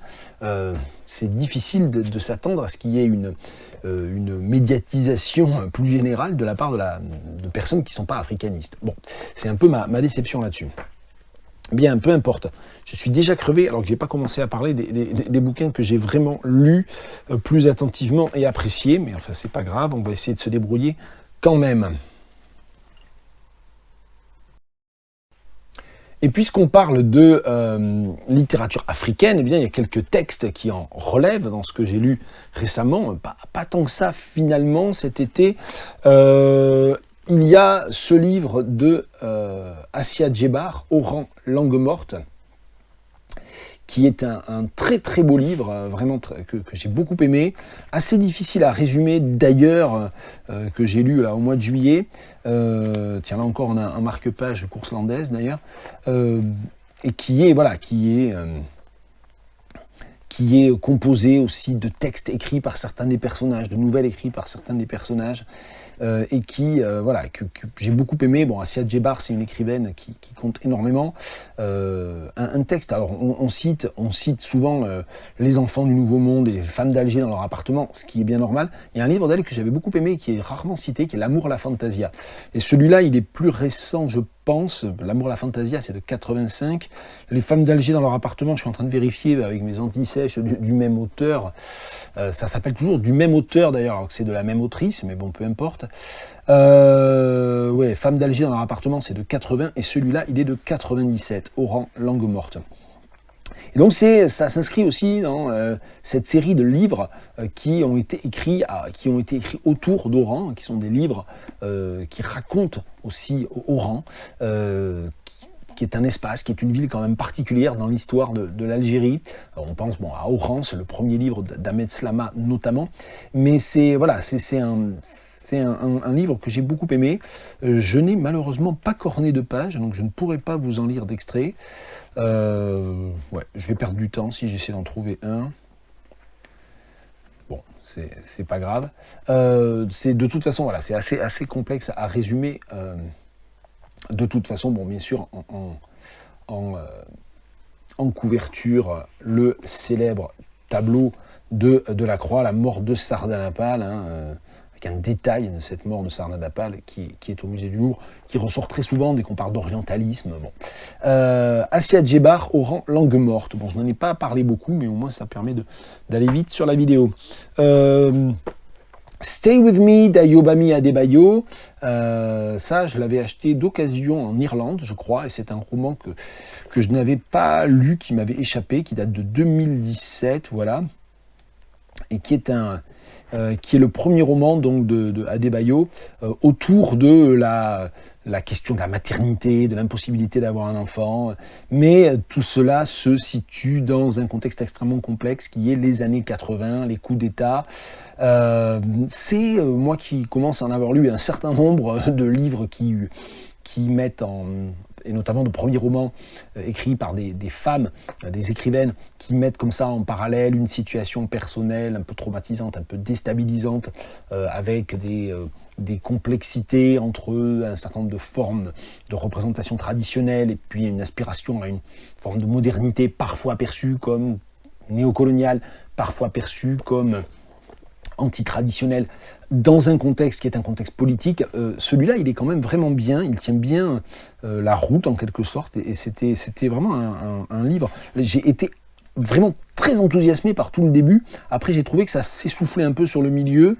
c'est difficile de s'attendre à ce qu'il y ait une médiatisation plus générale de la part de personnes qui ne sont pas africanistes. Bon, c'est un peu ma déception là-dessus. Bien, peu importe. Je suis déjà crevé, alors que je n'ai pas commencé à parler des bouquins que j'ai vraiment lus plus attentivement et appréciés, mais enfin, c'est pas grave, on va essayer de se débrouiller quand même. Et puisqu'on parle de littérature africaine, eh bien, il y a quelques textes qui en relèvent dans ce que j'ai lu récemment, pas tant que ça finalement cet été. Il y a ce livre de Assia Djebar, Oran, langue morte, qui est un très très beau livre, vraiment que j'ai beaucoup aimé, assez difficile à résumer d'ailleurs, que j'ai lu là au mois de juillet. Tiens, là encore on a un marque-page course landaise d'ailleurs, et qui est composé aussi de textes écrits par certains des personnages, de nouvelles écrites par certains des personnages, et que j'ai beaucoup aimé. Bon, Assia Djebar, c'est une écrivaine qui compte énormément. Un texte, alors on cite souvent les enfants du Nouveau Monde et les femmes d'Alger dans leur appartement, ce qui est bien normal. Il y a un livre d'elle que j'avais beaucoup aimé, qui est rarement cité, qui est L'amour, la fantasia. Et celui-là, il est plus récent, je pense. L'amour, la fantasia, c'est de 85. Les femmes d'Alger dans leur appartement, je suis en train de vérifier avec mes anti-sèches du même auteur. Ça s'appelle toujours du même auteur d'ailleurs, alors que c'est de la même autrice, mais bon, peu importe. Femmes d'Alger dans leur appartement, c'est de 80, et celui-là, il est de 97, Oran, langue morte. Et donc ça s'inscrit aussi dans cette série de livres qui ont été écrits autour d'Oran, qui sont des livres qui racontent aussi Oran, qui est un espace, qui est une ville quand même particulière dans l'histoire de l'Algérie. On pense à Oran, c'est le premier livre d'Ahmed Slama notamment, mais c'est un livre que j'ai beaucoup aimé. Je n'ai malheureusement pas corné de pages, donc je ne pourrai pas vous en lire d'extrait. Je vais perdre du temps si j'essaie d'en trouver un. Bon, c'est pas grave. C'est de toute façon, voilà, c'est assez complexe à résumer. De toute façon, bon, bien sûr, en couverture, le célèbre tableau de Delacroix, la mort de Sardanapale, avec un détail de cette mort de Sardanapale qui est au musée du Louvre, qui ressort très souvent dès qu'on parle d'orientalisme. Bon. Assia Djebar, Oran, langue morte. Bon, je n'en ai pas parlé beaucoup, mais au moins ça permet d'aller vite sur la vidéo. Stay With Me d'Ayobami Adebayo, ça je l'avais acheté d'occasion en Irlande je crois, et c'est un roman que je n'avais pas lu, qui m'avait échappé, qui date de 2017, voilà, et qui est le premier roman donc de Adebayo autour de la question de la maternité, de l'impossibilité d'avoir un enfant, mais tout cela se situe dans un contexte extrêmement complexe qui est les années 80, les coups d'État. C'est moi qui commence à en avoir lu un certain nombre de livres qui mettent et notamment de premiers romans écrits par des femmes, des écrivaines, qui mettent comme ça en parallèle une situation personnelle un peu traumatisante, un peu déstabilisante, avec des complexités entre un certain nombre de formes de représentation traditionnelle et puis une aspiration à une forme de modernité parfois perçue comme néocoloniale, parfois perçue comme antitraditionnel, dans un contexte qui est un contexte politique. Celui-là, il est quand même vraiment bien, il tient bien la route en quelque sorte, et c'était vraiment un livre. J'ai été vraiment très enthousiasmé par tout le début. Après, j'ai trouvé que ça s'essoufflait un peu sur le milieu,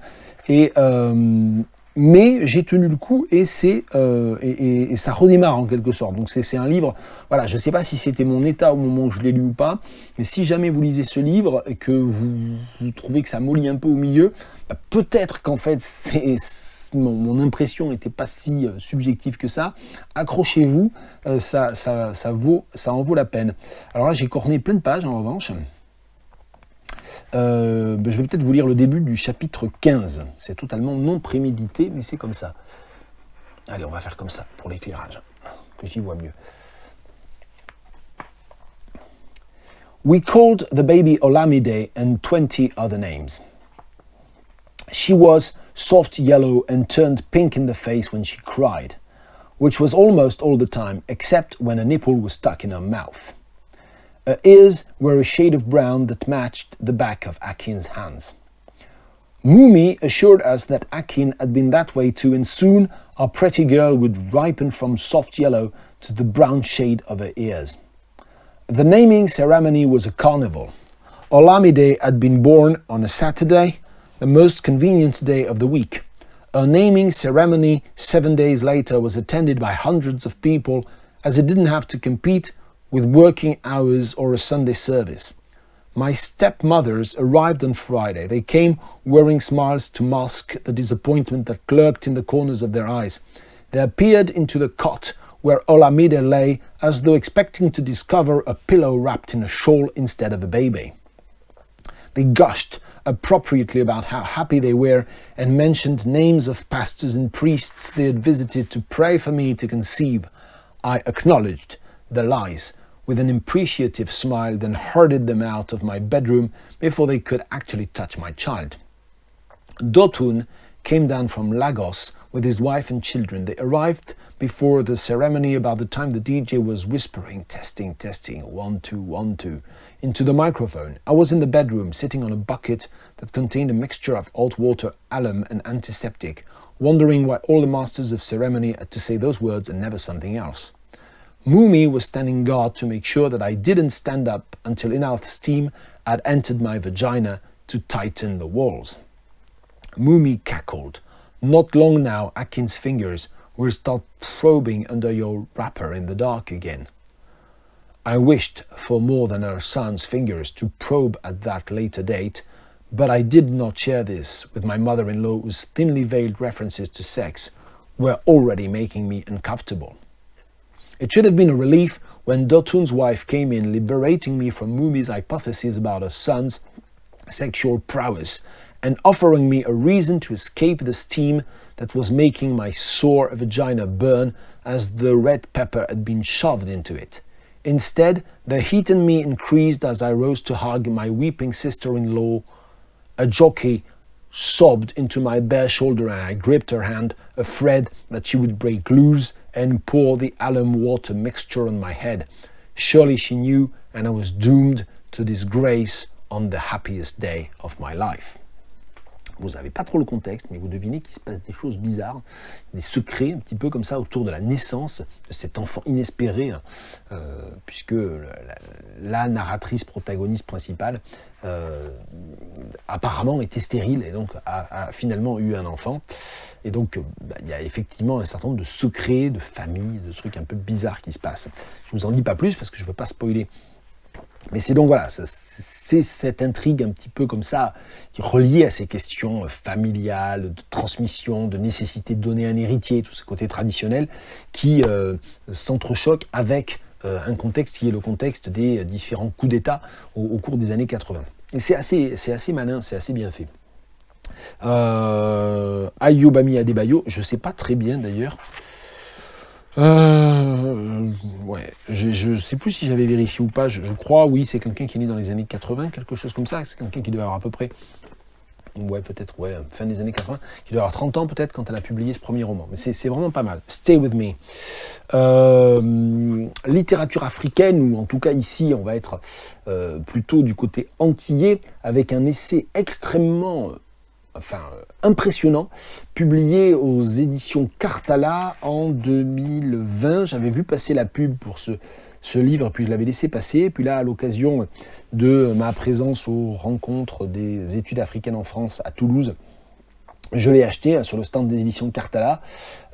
mais j'ai tenu le coup et ça redémarre en quelque sorte. Donc c'est un livre, voilà, je ne sais pas si c'était mon état au moment où je l'ai lu ou pas, mais si jamais vous lisez ce livre et que vous trouvez que ça mollit un peu au milieu, bah peut-être qu'en fait mon impression n'était pas si subjective que ça. Accrochez-vous, ça en vaut la peine. Alors là j'ai corné plein de pages en revanche. Je vais peut-être vous lire le début du chapitre 15. C'est totalement non prémédité, mais c'est comme ça. Allez, on va faire comme ça pour l'éclairage, que j'y vois mieux. We called the baby Olamide and 20 other names. She was soft yellow and turned pink in the face when she cried, which was almost all the time, except when a nipple was stuck in her mouth. Her ears were a shade of brown that matched the back of Akin's hands. Mumi assured us that Akin had been that way too, and soon our pretty girl would ripen from soft yellow to the brown shade of her ears. The naming ceremony was a carnival. Olamide had been born on a Saturday, the most convenient day of the week. Her naming ceremony 7 days later was attended by hundreds of people, as it didn't have to compete with working hours or a Sunday service. My stepmothers arrived on Friday. They came wearing smiles to mask the disappointment that lurked in the corners of their eyes. They appeared into the cot where Olamide lay, as though expecting to discover a pillow wrapped in a shawl instead of a baby. They gushed appropriately about how happy they were and mentioned names of pastors and priests they had visited to pray for me to conceive. I acknowledged the lies with an appreciative smile, then herded them out of my bedroom before they could actually touch my child. Dotun came down from Lagos with his wife and children. They arrived before the ceremony about the time the DJ was whispering, testing, 1, 2, 1, 2, into the microphone. I was in the bedroom, sitting on a bucket that contained a mixture of hot water, alum and antiseptic, wondering why all the masters of ceremony had to say those words and never something else. Mumi was standing guard to make sure that I didn't stand up until enough steam had entered my vagina to tighten the walls. Mumi cackled. Not long now, Akin's fingers will start probing under your wrapper in the dark again. I wished for more than her son's fingers to probe at that later date, but I did not share this with my mother-in-law, whose thinly veiled references to sex were already making me uncomfortable. It should have been a relief when Dotun's wife came in, liberating me from Mumi's hypothesis about her son's sexual prowess and offering me a reason to escape the steam that was making my sore vagina burn as the red pepper had been shoved into it. Instead, the heat in me increased as I rose to hug my weeping sister-in-law A jockey sobbed into my bare shoulder and I gripped her hand, afraid that she would break loose and pour the alum water mixture on my head. Surely she knew, and I was doomed to disgrace on the happiest day of my life. Vous n'avez pas trop le contexte, mais vous devinez qu'il se passe des choses bizarres, des secrets un petit peu comme ça autour de la naissance de cet enfant inespéré, puisque la narratrice protagoniste principale apparemment était stérile et donc a finalement eu un enfant. Et donc il y a effectivement un certain nombre de secrets, de familles, de trucs un peu bizarres qui se passent. Je ne vous en dis pas plus parce que je ne veux pas spoiler. Mais c'est donc voilà, c'est cette intrigue un petit peu comme ça, qui est reliée à ces questions familiales, de transmission, de nécessité de donner un héritier, tout ce côté traditionnel, qui s'entrechoque avec un contexte qui est le contexte des différents coups d'État au cours des années 80. Et c'est assez malin, c'est assez bien fait. Ayobami Adebayo, je ne sais pas très bien d'ailleurs. Ouais, je ne sais plus si j'avais vérifié ou pas, je crois, oui, c'est quelqu'un qui est né dans les années 80, quelque chose comme ça, c'est quelqu'un qui devait avoir à peu près, fin des années 80, qui devait avoir 30 ans peut-être quand elle a publié ce premier roman, mais c'est vraiment pas mal. Stay With Me. Littérature africaine, ou en tout cas ici, on va être plutôt du côté antillais, avec un essai extrêmement... impressionnant, publié aux éditions Cartala en 2020. J'avais vu passer la pub pour ce livre, puis je l'avais laissé passer. Puis là, à l'occasion de ma présence aux rencontres des études africaines en France à Toulouse, je l'ai acheté sur le stand des éditions Cartala.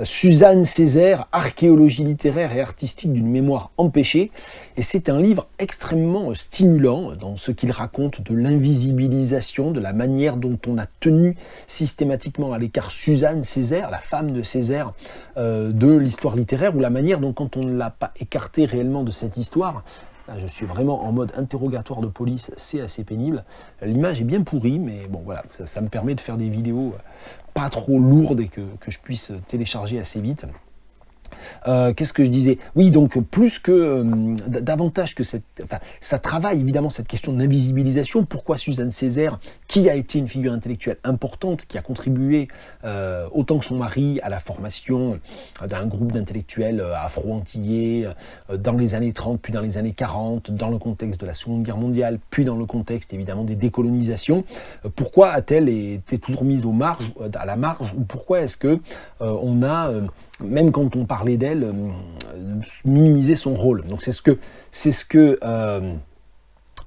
Suzanne Césaire, archéologie littéraire et artistique d'une mémoire empêchée. Et c'est un livre extrêmement stimulant dans ce qu'il raconte de l'invisibilisation, de la manière dont on a tenu systématiquement à l'écart Suzanne Césaire, la femme de Césaire, de l'histoire littéraire, ou la manière dont quand on ne l'a pas écartée réellement de cette histoire, là, je suis vraiment en mode interrogatoire de police, c'est assez pénible. L'image est bien pourrie, mais bon voilà, ça me permet de faire des vidéos pas trop lourdes et que je puisse télécharger assez vite. Qu'est-ce que je disais? Oui, donc plus que davantage que ça travaille évidemment cette question de l'invisibilisation. Pourquoi Suzanne Césaire, qui a été une figure intellectuelle importante, qui a contribué autant que son mari à la formation d'un groupe d'intellectuels afro-antillais dans les années 30, puis dans les années 40, dans le contexte de la Seconde Guerre mondiale, puis dans le contexte évidemment des décolonisations. Pourquoi a-t-elle été toujours mise à la marge, ou pourquoi est-ce que on a même quand on parlait d'elle, minimiser son rôle. Donc c'est ce que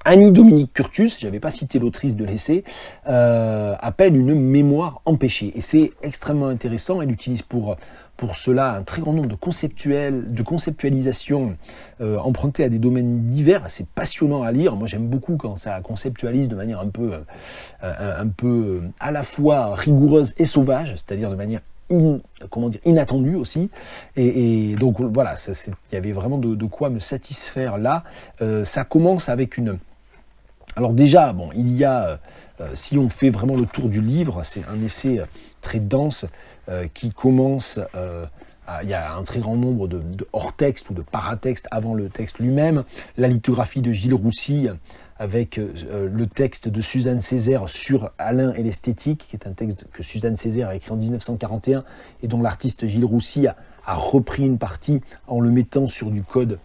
Annie-Dominique Curtius, je n'avais pas cité l'autrice de l'essai, appelle une mémoire empêchée. Et c'est extrêmement intéressant. Elle utilise pour cela un très grand nombre de conceptualisations empruntées à des domaines divers. C'est passionnant à lire. Moi, j'aime beaucoup quand ça conceptualise de manière un peu à la fois rigoureuse et sauvage, c'est-à-dire de manière inattendu aussi, et donc voilà, il y avait vraiment de quoi me satisfaire là. Ça commence avec alors déjà, bon, il y a, si on fait vraiment le tour du livre, c'est un essai très dense qui commence, il y a un très grand nombre de hors-textes ou de paratextes avant le texte lui-même, la lithographie de Gilles Roussy, avec le texte de Suzanne Césaire sur Alain et l'esthétique, qui est un texte que Suzanne Césaire a écrit en 1941 et dont l'artiste Gilles Roussy a repris une partie en le mettant sur du code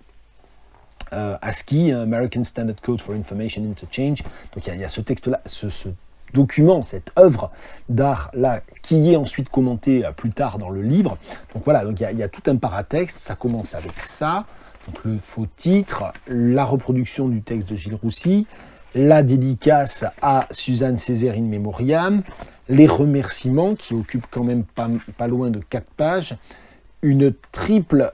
ASCII, American Standard Code for Information Interchange. Donc il y a ce texte-là, ce document, cette œuvre d'art-là, qui est ensuite commentée plus tard dans le livre. Donc voilà, donc il y a tout un paratexte, ça commence avec ça. Donc le faux titre, la reproduction du texte de Gilles Roussy, la dédicace à Suzanne Césaire in memoriam, les remerciements qui occupent quand même pas loin de 4 pages, une triple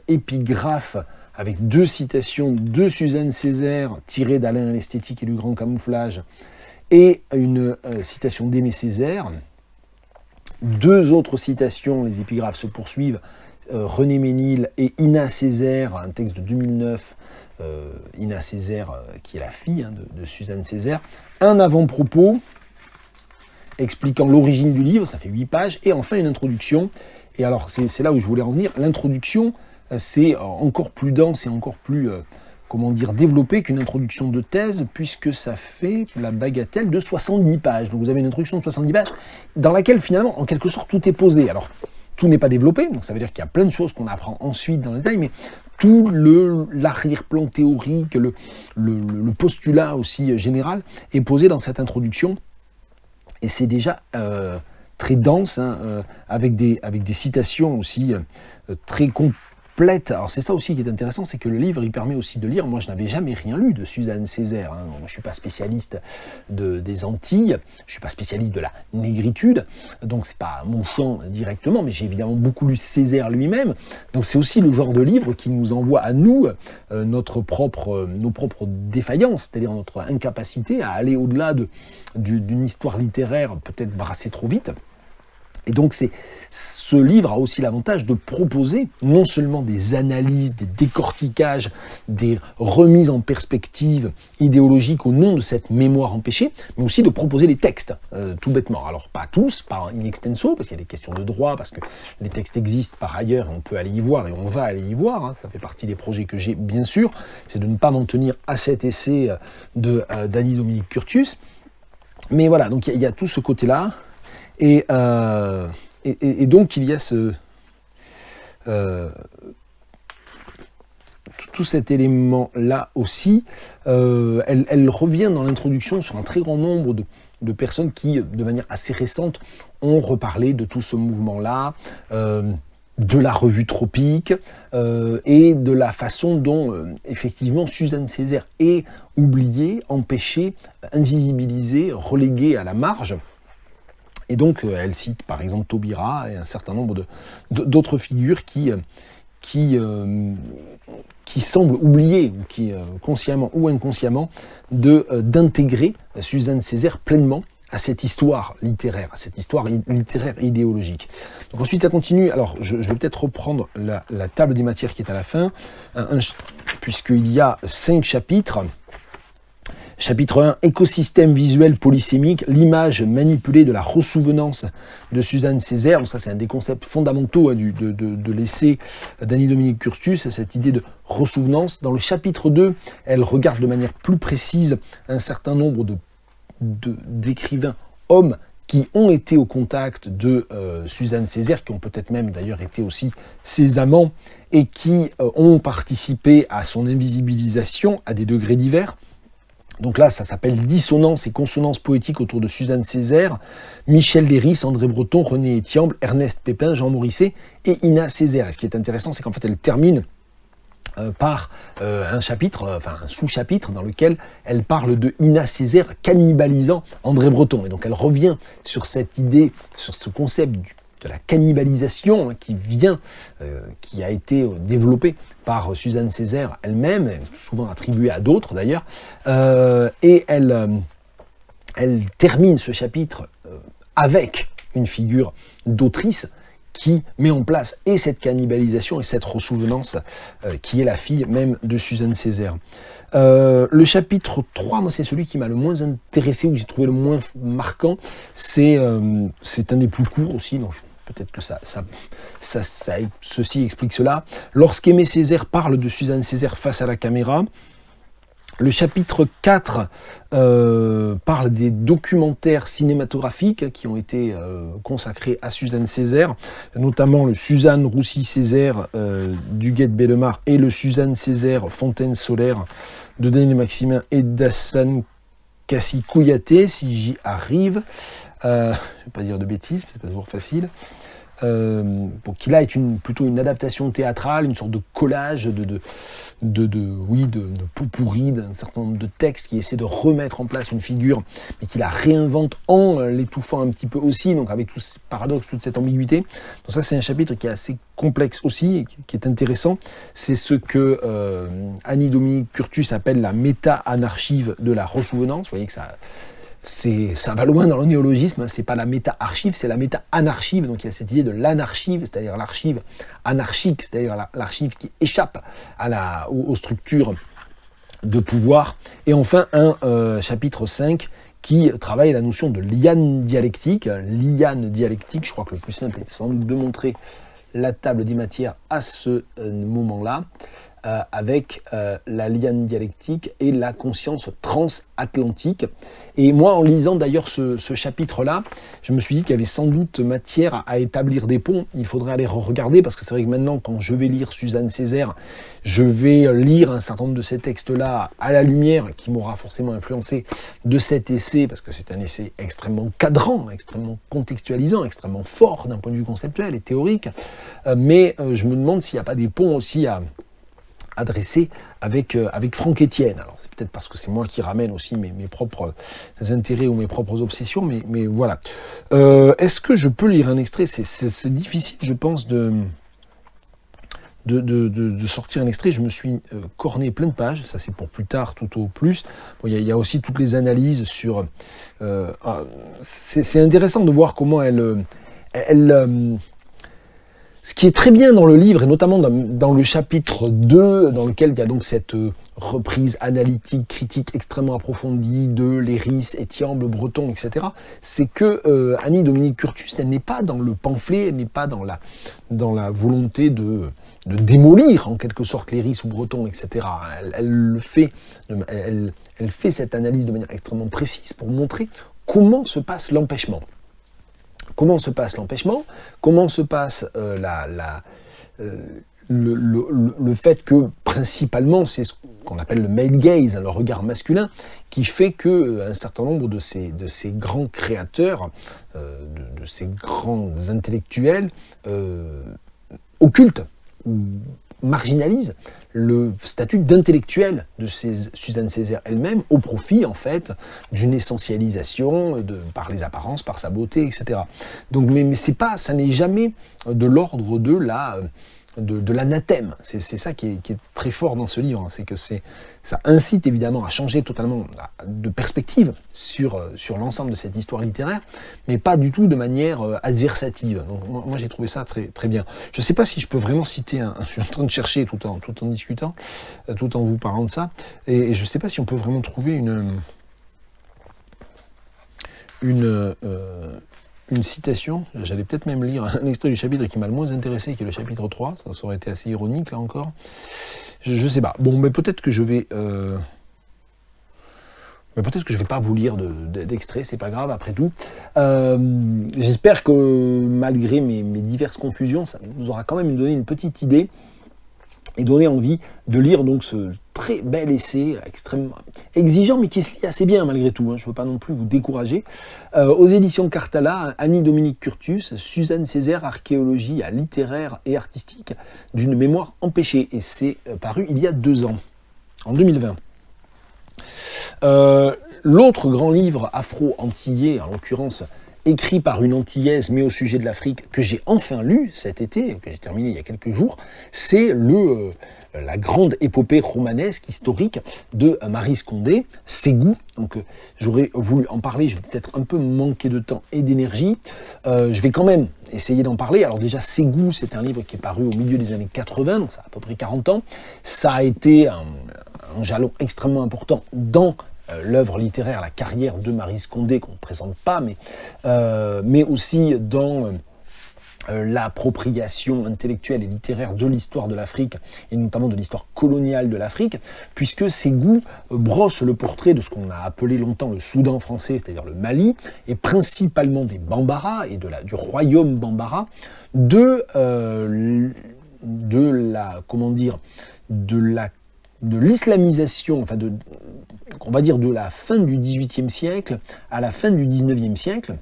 épigraphe avec 2 citations de Suzanne Césaire tirées d'Alain l'esthétique et du grand camouflage, et une citation d'Aimé Césaire. 2 autres citations, les épigraphes se poursuivent, René Ménil et Ina Césaire, un texte de 2009, Ina Césaire qui est la fille de Suzanne Césaire, un avant-propos expliquant l'origine du livre, ça fait 8 pages, et enfin une introduction. Et alors c'est là où je voulais en venir, l'introduction c'est encore plus dense et encore plus développé qu'une introduction de thèse, puisque ça fait la bagatelle de 70 pages. Donc vous avez une introduction de 70 pages dans laquelle finalement, en quelque sorte, tout est posé. Alors, tout n'est pas développé, donc ça veut dire qu'il y a plein de choses qu'on apprend ensuite dans le détail, mais tout l'arrière-plan théorique, le postulat aussi général est posé dans cette introduction. Et c'est déjà très dense, avec des citations aussi très complètes. Alors c'est ça aussi qui est intéressant, c'est que le livre, il permet aussi de lire. Moi, je n'avais jamais rien lu de Suzanne Césaire. Je ne suis pas spécialiste des Antilles, je ne suis pas spécialiste de la négritude, donc c'est pas mon champ directement, mais j'ai évidemment beaucoup lu Césaire lui-même. Donc c'est aussi le genre de livre qui nous envoie à nous nos propres défaillances, c'est-à-dire notre incapacité à aller au-delà d'une histoire littéraire peut-être brassée trop vite. Et donc ce livre a aussi l'avantage de proposer non seulement des analyses, des décortiquages, des remises en perspective idéologiques au nom de cette mémoire empêchée, mais aussi de proposer des textes, tout bêtement. Alors pas tous, pas in extenso, parce qu'il y a des questions de droit, parce que les textes existent par ailleurs, et on peut aller y voir, et on va aller y voir, ça fait partie des projets que j'ai, bien sûr, c'est de ne pas m'en tenir à cet essai d'Annie Dominique Curtius. Mais voilà, donc il y a tout ce côté-là. Et donc il y a tout cet élément-là aussi. Elle revient dans l'introduction sur un très grand nombre de personnes qui, de manière assez récente, ont reparlé de tout ce mouvement-là, de la revue Tropique, et de la façon dont, effectivement, Suzanne Césaire est oubliée, empêchée, invisibilisée, reléguée à la marge. Et donc, elle cite par exemple Taubira et un certain nombre d'autres figures qui semblent oublier, ou qui, consciemment ou inconsciemment, d'intégrer Suzanne Césaire pleinement à cette histoire littéraire, idéologique. Donc ensuite, ça continue. Alors, je vais peut-être reprendre la table des matières qui est à la fin, puisqu'il y a 5 chapitres. Chapitre 1, écosystème visuel polysémique, l'image manipulée de la ressouvenance de Suzanne Césaire. Donc ça, c'est un des concepts fondamentaux de l'essai d'Annie Dominique Curtius, cette idée de ressouvenance. Dans le chapitre 2, elle regarde de manière plus précise un certain nombre d'écrivains hommes qui ont été au contact de Suzanne Césaire, qui ont peut-être même d'ailleurs été aussi ses amants, et qui ont participé à son invisibilisation à des degrés divers. Donc là, ça s'appelle Dissonance et consonance poétique autour de Suzanne Césaire, Michel Léris, André Breton, René Etiamble, Ernest Pépin, Jean Morisset et Ina Césaire. Et ce qui est intéressant, c'est qu'en fait, elle termine par un sous-chapitre dans lequel elle parle de Ina Césaire cannibalisant André Breton. Et donc elle revient sur cette idée, sur ce concept de la cannibalisation qui a été développé par Suzanne Césaire elle-même, souvent attribuée à d'autres d'ailleurs, et elle termine ce chapitre avec une figure d'autrice qui met en place et cette cannibalisation et cette ressouvenance qui est la fille même de Suzanne Césaire. Le chapitre 3, moi c'est celui qui m'a le moins intéressé, où j'ai trouvé le moins marquant, c'est un des plus courts aussi, donc peut-être que ceci explique cela. Lorsqu'Aimé Césaire parle de Suzanne Césaire face à la caméra, le chapitre 4 parle des documentaires cinématographiques qui ont été consacrés à Suzanne Césaire, notamment le Suzanne Roussy-Césaire d'Huguette Bellemare et le Suzanne Césaire Fontaine Solaire de Daniel Maximin et d'Hassan Kassi Kouyaté, si j'y arrive. Je ne vais pas dire de bêtises, c'est pas toujours facile. Qui là est plutôt une adaptation théâtrale, une sorte de collage de pot pourri d'un certain nombre de textes qui essaie de remettre en place une figure, mais qui la réinvente en l'étouffant un petit peu aussi, donc avec tous ces paradoxes, toute cette ambiguïté. Donc ça, c'est un chapitre qui est assez complexe aussi, et qui est intéressant. C'est ce que Annie Dominique Curtius appelle la méta-anarchive de la ressouvenance. Vous voyez que ça va loin dans le néologisme, c'est pas la méta-archive, c'est la méta-anarchive. Donc il y a cette idée de l'anarchive, c'est-à-dire l'archive anarchique, c'est-à-dire l'archive qui échappe aux structures de pouvoir. Et enfin, un chapitre 5 qui travaille la notion de liane dialectique. Liane dialectique, je crois que le plus simple est sans doute de montrer la table des matières à ce moment-là. avec la liane dialectique et la conscience transatlantique. Et moi, en lisant d'ailleurs ce chapitre-là, je me suis dit qu'il y avait sans doute matière à établir des ponts. Il faudrait aller regarder, parce que c'est vrai que maintenant, quand je vais lire Suzanne Césaire, je vais lire un certain nombre de ces textes-là à la lumière, qui m'aura forcément influencé de cet essai, parce que c'est un essai extrêmement cadrant, extrêmement contextualisant, extrêmement fort d'un point de vue conceptuel et théorique. Mais je me demande s'il n'y a pas des ponts aussi à adressé avec Franck Etienne. Alors c'est peut-être parce que c'est moi qui ramène aussi mes propres intérêts ou mes propres obsessions, mais voilà. Est-ce que je peux lire un extrait ? C'est difficile, je pense, de sortir un extrait. Je me suis corné plein de pages, ça c'est pour plus tard, tout au plus. Bon, y a aussi toutes les analyses sur... c'est intéressant de voir comment ce qui est très bien dans le livre, et notamment dans le chapitre 2, dans lequel il y a donc cette reprise analytique, critique extrêmement approfondie de Léris, Etiamble, Breton, etc., c'est que Annie-Dominique Curtius, elle n'est pas dans le pamphlet, elle n'est pas dans la volonté de démolir en quelque sorte Léris ou Breton, etc. Elle fait cette analyse de manière extrêmement précise pour montrer comment se passe l'empêchement. Comment se passe l'empêchement ? Comment se passe le fait que, principalement, c'est ce qu'on appelle le male gaze, le regard masculin, qui fait qu'un certain nombre de ces grands créateurs, de ces grands intellectuels, occultent ou marginalisent le statut d'intellectuel de Suzanne Césaire elle-même au profit, en fait, d'une essentialisation par les apparences, par sa beauté, etc. Donc, mais c'est pas, ça n'est jamais de l'ordre de l'anathème. C'est ça qui est très fort dans ce livre, hein. C'est que ça incite évidemment à changer totalement de perspective sur l'ensemble de cette histoire littéraire, mais pas du tout de manière adversative. Donc moi j'ai trouvé ça très, très bien. Je ne sais pas si je peux vraiment citer je suis en train de chercher tout en discutant, tout en vous parlant de ça, et je ne sais pas si on peut vraiment trouver une citation. J'allais peut-être même lire un extrait du chapitre qui m'a le moins intéressé, qui est le chapitre 3, ça aurait été assez ironique là encore. Je sais pas. Bon, mais peut-être que je vais... Mais peut-être que je ne vais pas vous lire d'extrait, c'est pas grave après tout. J'espère que malgré mes diverses confusions, ça vous aura quand même donné une petite idée et donné envie de lire donc ce très bel essai, extrêmement exigeant, mais qui se lit assez bien malgré tout, hein. Je ne veux pas non plus vous décourager. Aux éditions Cartala, Annie-Dominique Curtius, Suzanne Césaire, archéologie littéraire et artistique d'une mémoire empêchée. Et c'est paru il y a 2 ans, en 2020. L'autre grand livre afro-antillais, en l'occurrence écrit par une antillaise, mais au sujet de l'Afrique, que j'ai enfin lu cet été, que j'ai terminé il y a quelques jours, c'est la grande épopée romanesque historique de Maryse Condé, Ségou. Donc j'aurais voulu en parler, je vais peut-être un peu manquer de temps et d'énergie. Je vais quand même essayer d'en parler. Alors déjà, Ségou, c'est un livre qui est paru au milieu des années 80, donc ça a à peu près 40 ans. Ça a été un jalon extrêmement important dans l'œuvre littéraire, la carrière de Maryse Condé, qu'on ne présente pas, mais aussi dans l'appropriation intellectuelle et littéraire de l'histoire de l'Afrique, et notamment de l'histoire coloniale de l'Afrique, puisque Ségou brosse le portrait de ce qu'on a appelé longtemps le Soudan français, c'est-à-dire le Mali, et principalement des Bambara et du royaume Bambara, de l'islamisation, enfin on va dire de la fin du XVIIIe siècle à la fin du XIXe siècle.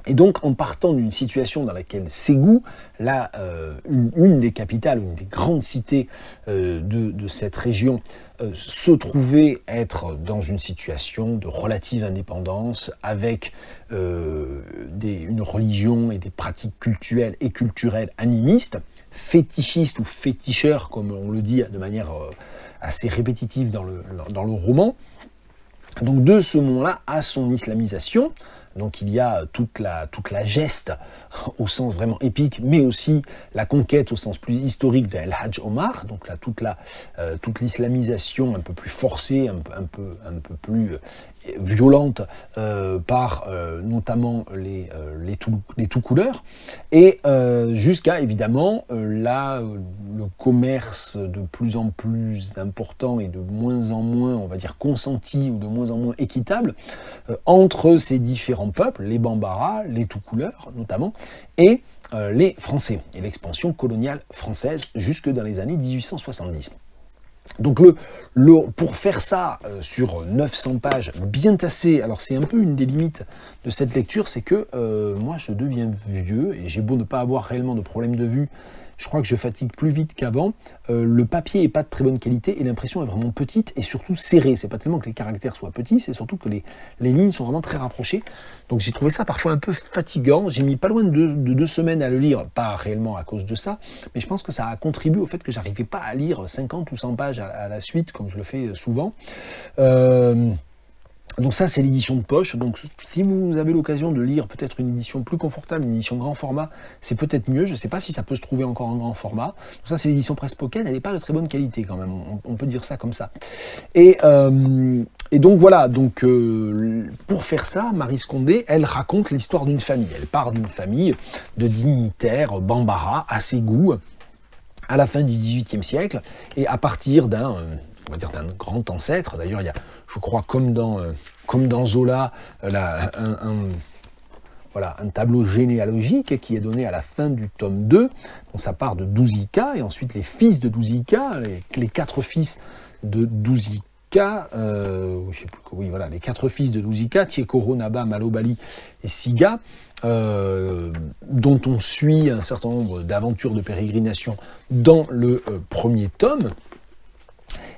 Et donc, en partant d'une situation dans laquelle Ségou, une des capitales, une des grandes cités de cette région, se trouvait être dans une situation de relative indépendance, avec une religion et des pratiques cultuelles et culturelles animistes, fétichistes ou féticheurs, comme on le dit de manière assez répétitive dans le roman. Donc de ce moment-là à son islamisation, donc il y a toute la geste au sens vraiment épique, mais aussi la conquête au sens plus historique de El Hadj Omar, donc là toute l'islamisation un peu plus forcée, un peu plus violente par notamment les tout couleurs, et jusqu'à évidemment le commerce de plus en plus important et de moins en moins, on va dire, consenti ou de moins en moins équitable entre ces différents peuples, les Bambara, les tout couleurs notamment, et les Français, et l'expansion coloniale française jusque dans les années 1870. Donc pour faire ça sur 900 pages bien tassées, alors c'est un peu une des limites de cette lecture, c'est que moi je deviens vieux et j'ai beau ne pas avoir réellement de problème de vue, je crois que je fatigue plus vite qu'avant. Le papier n'est pas de très bonne qualité et l'impression est vraiment petite et surtout serrée. C'est pas tellement que les caractères soient petits, c'est surtout que les lignes sont vraiment très rapprochées. Donc j'ai trouvé ça parfois un peu fatigant. J'ai mis pas loin de 2 semaines à le lire, pas réellement à cause de ça, mais je pense que ça a contribué au fait que j'arrivais pas à lire 50 ou 100 pages à la suite, comme je le fais souvent. Donc ça, c'est l'édition de poche. Donc si vous avez l'occasion de lire peut-être une édition plus confortable, une édition grand format, c'est peut-être mieux. Je ne sais pas si ça peut se trouver encore en grand format. Donc ça, c'est l'édition Presse Pocket. Elle n'est pas de très bonne qualité quand même. On peut dire ça comme ça. Et donc voilà. Donc pour faire ça, Maryse Condé, elle raconte l'histoire d'une famille. Elle part d'une famille de dignitaires Bambara à Ségou à la fin du XVIIIe siècle, et à partir d'un grand ancêtre. D'ailleurs, il y a, je crois, comme dans Zola, un tableau généalogique qui est donné à la fin du tome 2. Donc ça part de Douzika, et ensuite les fils de Douzika, les 4 fils de Douzika, les 4 fils de Douzika, Tiekoro, Naba, Malobali et Siga, dont on suit un certain nombre d'aventures de pérégrination dans le premier tome.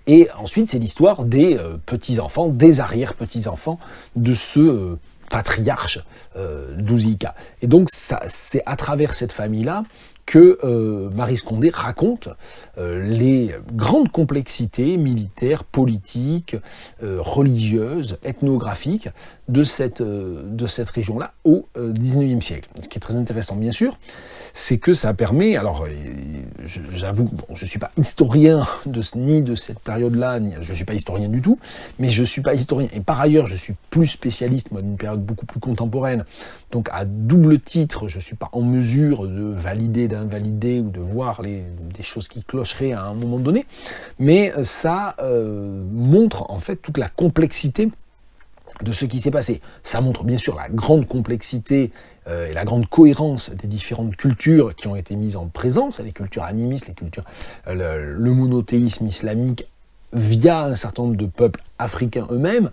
Et ensuite, c'est l'histoire des petits-enfants, des arrière-petits-enfants de ce patriarche Douzika. Et donc, c'est à travers cette famille-là que Maryse Condé raconte les grandes complexités militaires, politiques, religieuses, ethnographiques de cette région-là au XIXe siècle. Ce qui est très intéressant, bien sûr, c'est que ça permet, alors j'avoue, je ne suis pas historien ni de cette période-là, je ne suis pas historien du tout, mais je ne suis pas historien, et par ailleurs je suis plus spécialiste moi, d'une période beaucoup plus contemporaine, donc à double titre, je ne suis pas en mesure de valider, d'invalider ou de voir des choses qui clocheraient à un moment donné, mais ça montre en fait toute la complexité de ce qui s'est passé. Ça montre bien sûr la grande complexité et la grande cohérence des différentes cultures qui ont été mises en présence, les cultures animistes, le monothéisme islamique via un certain nombre de peuples africains eux-mêmes,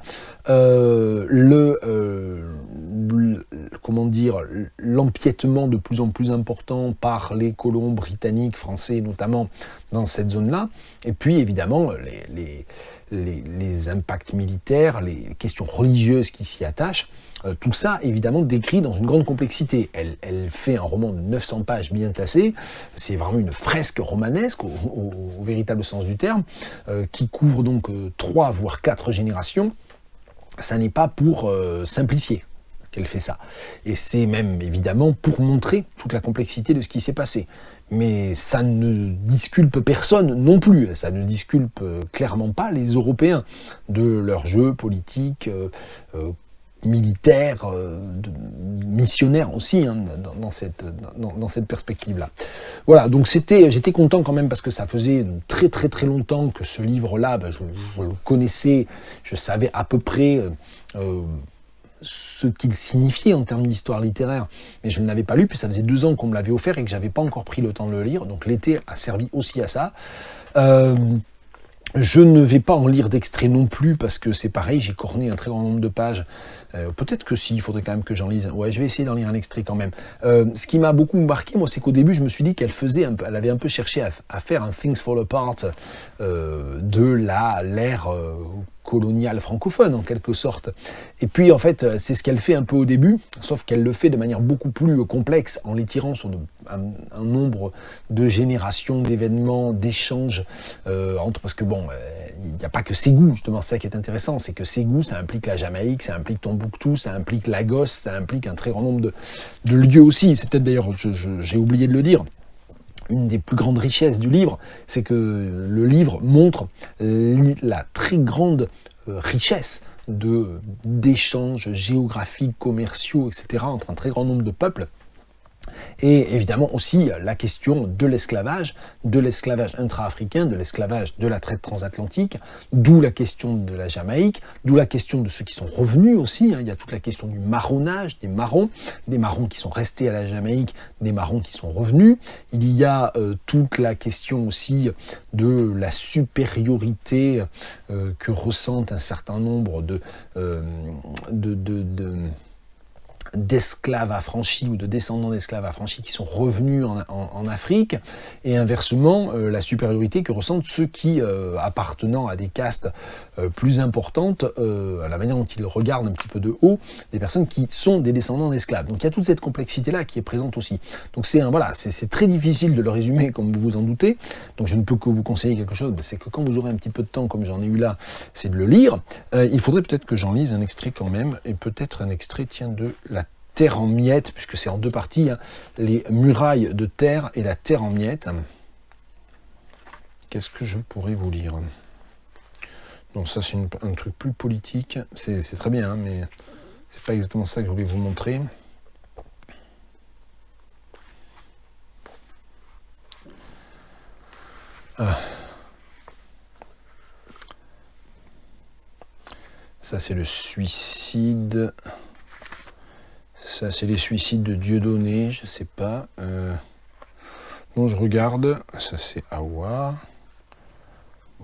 l'empiètement de plus en plus important par les colons britanniques, français notamment, dans cette zone-là, et puis évidemment les impacts militaires, les questions religieuses qui s'y attachent, tout ça évidemment décrit dans une grande complexité. Elle fait un roman de 900 pages bien tassé, c'est vraiment une fresque romanesque au véritable sens du terme, qui couvre donc 3 voire 4 générations. Ça n'est pas pour simplifier qu'elle fait ça, et c'est même évidemment pour montrer toute la complexité de ce qui s'est passé. Mais ça ne disculpe personne non plus, ça ne disculpe clairement pas les Européens de leur jeu politique, militaire, missionnaire aussi, hein, dans cette perspective-là. Voilà, donc j'étais content quand même parce que ça faisait très très très longtemps que ce livre-là, je le connaissais, je savais à peu près ce qu'il signifiait en termes d'histoire littéraire, mais je ne l'avais pas lu, puis ça faisait 2 ans qu'on me l'avait offert et que j'avais pas encore pris le temps de le lire, donc l'été a servi aussi à ça. Je ne vais pas en lire d'extrait non plus, parce que c'est pareil, j'ai corné un très grand nombre de pages. Peut-être que si, il faudrait quand même que j'en lise. Ouais, je vais essayer d'en lire un extrait quand même. Ce qui m'a beaucoup marqué, moi, c'est qu'au début, je me suis dit qu'elle avait un peu cherché à faire un Things Fall Apart de l'ère coloniale francophone, en quelque sorte. Et puis, en fait, c'est ce qu'elle fait un peu au début, sauf qu'elle le fait de manière beaucoup plus complexe, en l'étirant sur un nombre de générations, d'événements, d'échanges, parce que bon, il n'y a pas que Ségou, justement, c'est ça qui est intéressant, c'est que Ségou, ça implique la Jamaïque, ça implique Tombouctou, ça implique Lagos, ça implique un très grand nombre de lieux aussi. C'est peut-être d'ailleurs, j'ai oublié de le dire, une des plus grandes richesses du livre, c'est que le livre montre la très grande richesse d'échanges géographiques, commerciaux, etc., entre un très grand nombre de peuples. Et évidemment aussi la question de l'esclavage intra-africain, de l'esclavage de la traite transatlantique, d'où la question de la Jamaïque, d'où la question de ceux qui sont revenus aussi. Il y a toute la question du marronnage, des marrons qui sont restés à la Jamaïque, des marrons qui sont revenus. Il y a toute la question aussi de la supériorité que ressentent un certain nombre d'esclaves affranchis ou de descendants d'esclaves affranchis qui sont revenus en Afrique, et inversement la supériorité que ressentent ceux qui, appartenant à des castes plus importantes, à la manière dont ils regardent un petit peu de haut, des personnes qui sont des descendants d'esclaves. Donc il y a toute cette complexité-là qui est présente aussi. Donc c'est très difficile de le résumer, comme vous vous en doutez, donc je ne peux que vous conseiller quelque chose, c'est que quand vous aurez un petit peu de temps, comme j'en ai eu là, c'est de le lire. Il faudrait peut-être que j'en lise un extrait quand même, et peut-être un extrait, tiens, de la Terre en miettes, puisque c'est en deux parties, les murailles de terre et la terre en miettes. Qu'est-ce que je pourrais vous lire? Donc ça c'est un truc plus politique, c'est très bien, mais c'est pas exactement ça que je voulais vous montrer. Ça c'est le suicide. Ça, c'est les suicides de Dieudonné, je sais pas. Bon, je regarde. Ça, c'est Awa.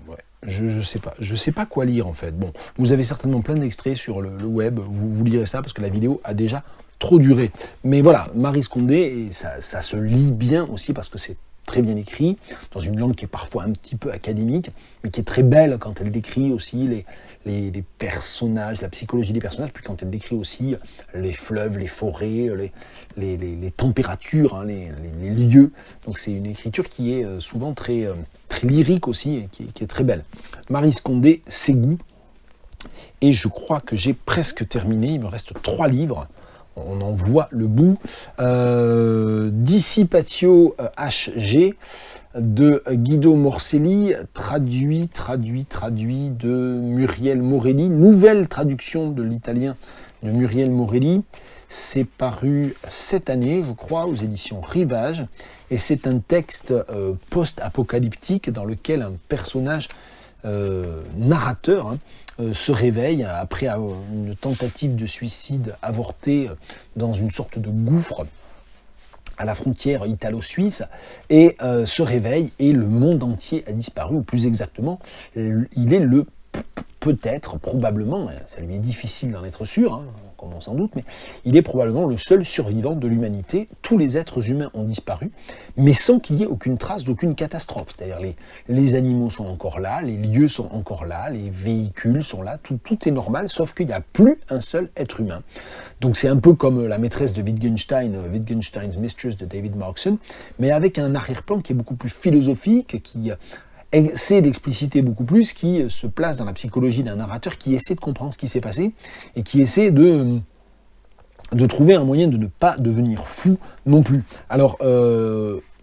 Ouais, je sais pas. Je sais pas quoi lire, en fait. Bon, vous avez certainement plein d'extraits sur le web. Vous lirez ça, parce que la vidéo a déjà trop duré. Mais voilà, Maryse Condé, et ça se lit bien aussi, parce que c'est très bien écrit, dans une langue qui est parfois un petit peu académique, mais qui est très belle quand elle décrit aussi les personnages, la psychologie des personnages, puis quand elle décrit aussi les fleuves, les forêts, les températures, les lieux. Donc c'est une écriture qui est souvent très lyrique aussi, et qui est très belle. Maryse Condé, Ségou, et je crois que j'ai presque terminé, il me reste 3 livres. On en voit le bout. Dissipatio HG de Guido Morselli, traduit de Muriel Morelli. Nouvelle traduction de l'italien de Muriel Morelli. C'est paru cette année, je crois, aux éditions Rivage. Et c'est un texte post-apocalyptique dans lequel un personnage narrateur se réveille après une tentative de suicide avortée dans une sorte de gouffre à la frontière italo-suisse, et se réveille et le monde entier a disparu, ou plus exactement, il est peut-être, probablement, ça lui est difficile d'en être sûr, comme on s'en doute, mais il est probablement le seul survivant de l'humanité. Tous les êtres humains ont disparu, mais sans qu'il y ait aucune trace d'aucune catastrophe. C'est-à-dire les animaux sont encore là, les lieux sont encore là, les véhicules sont là, tout est normal, sauf qu'il n'y a plus un seul être humain. Donc c'est un peu comme La maîtresse de Wittgenstein, Wittgenstein's Mistress de David Markson, mais avec un arrière-plan qui est beaucoup plus philosophique, qui essaie d'expliciter beaucoup plus, qui se place dans la psychologie d'un narrateur qui essaie de comprendre ce qui s'est passé et qui essaie de trouver un moyen de ne pas devenir fou non plus. Alors,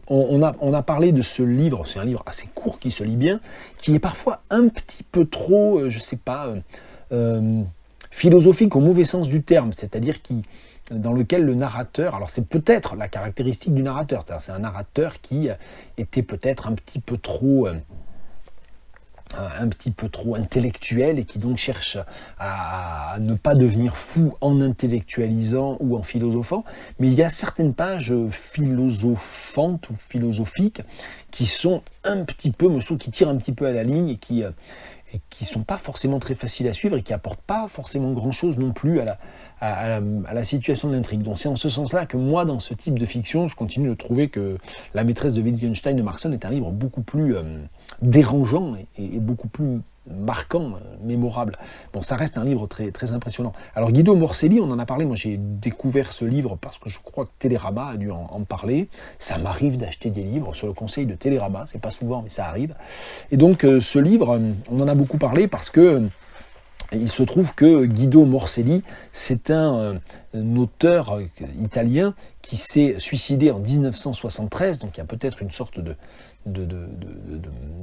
on a parlé de ce livre, c'est un livre assez court qui se lit bien, qui est parfois un petit peu trop, je sais pas, philosophique au mauvais sens du terme, c'est-à-dire dans lequel le narrateur, alors c'est peut-être la caractéristique du narrateur, c'est un narrateur qui était peut-être un petit peu trop intellectuel et qui donc cherche à ne pas devenir fou en intellectualisant ou en philosophant, mais il y a certaines pages philosophantes ou philosophiques qui sont un petit peu, moi je trouve, qui tirent un petit peu à la ligne et qui sont pas forcément très faciles à suivre et qui apportent pas forcément grand-chose non plus à la situation de l'intrigue. Donc c'est en ce sens-là que moi, dans ce type de fiction, je continue de trouver que La maîtresse de Wittgenstein de Markson est un livre beaucoup plus dérangeant et beaucoup plus marquant, mémorable. Bon, ça reste un livre très, très impressionnant. Alors Guido Morselli, on en a parlé, moi j'ai découvert ce livre parce que je crois que Télérama a dû en parler. Ça m'arrive d'acheter des livres sur le conseil de Télérama, c'est pas souvent mais ça arrive. Et donc ce livre, on en a beaucoup parlé parce que il se trouve que Guido Morselli, c'est un auteur italien qui s'est suicidé en 1973, donc il y a peut-être une sorte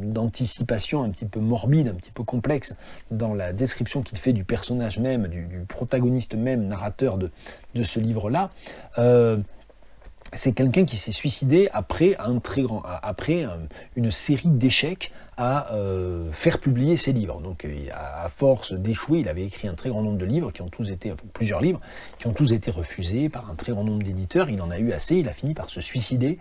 d'anticipation un petit peu morbide, un petit peu complexe dans la description qu'il fait du personnage même, du protagoniste même, narrateur de ce livre-là. C'est quelqu'un qui s'est suicidé après une série d'échecs à faire publier ses livres. Donc à force d'échouer, il avait écrit un très grand nombre de livres, plusieurs livres, qui ont tous été refusés par un très grand nombre d'éditeurs. Il en a eu assez, il a fini par se suicider,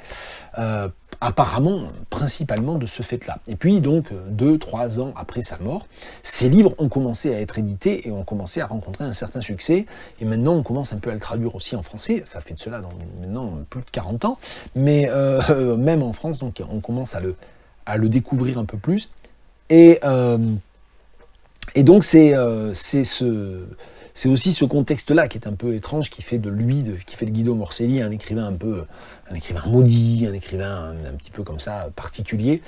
apparemment, principalement de ce fait-là. Et puis donc, 2-3 ans après sa mort, ces livres ont commencé à être édités et ont commencé à rencontrer un certain succès. Et maintenant, on commence un peu à le traduire aussi en français. Ça fait de cela maintenant plus de 40 ans. Mais même en France, donc, on commence à le découvrir un peu plus. Et donc, c'est aussi ce contexte-là qui est un peu étrange, qui fait de Guido Morselli un écrivain maudit, un écrivain un petit peu comme ça, particulier.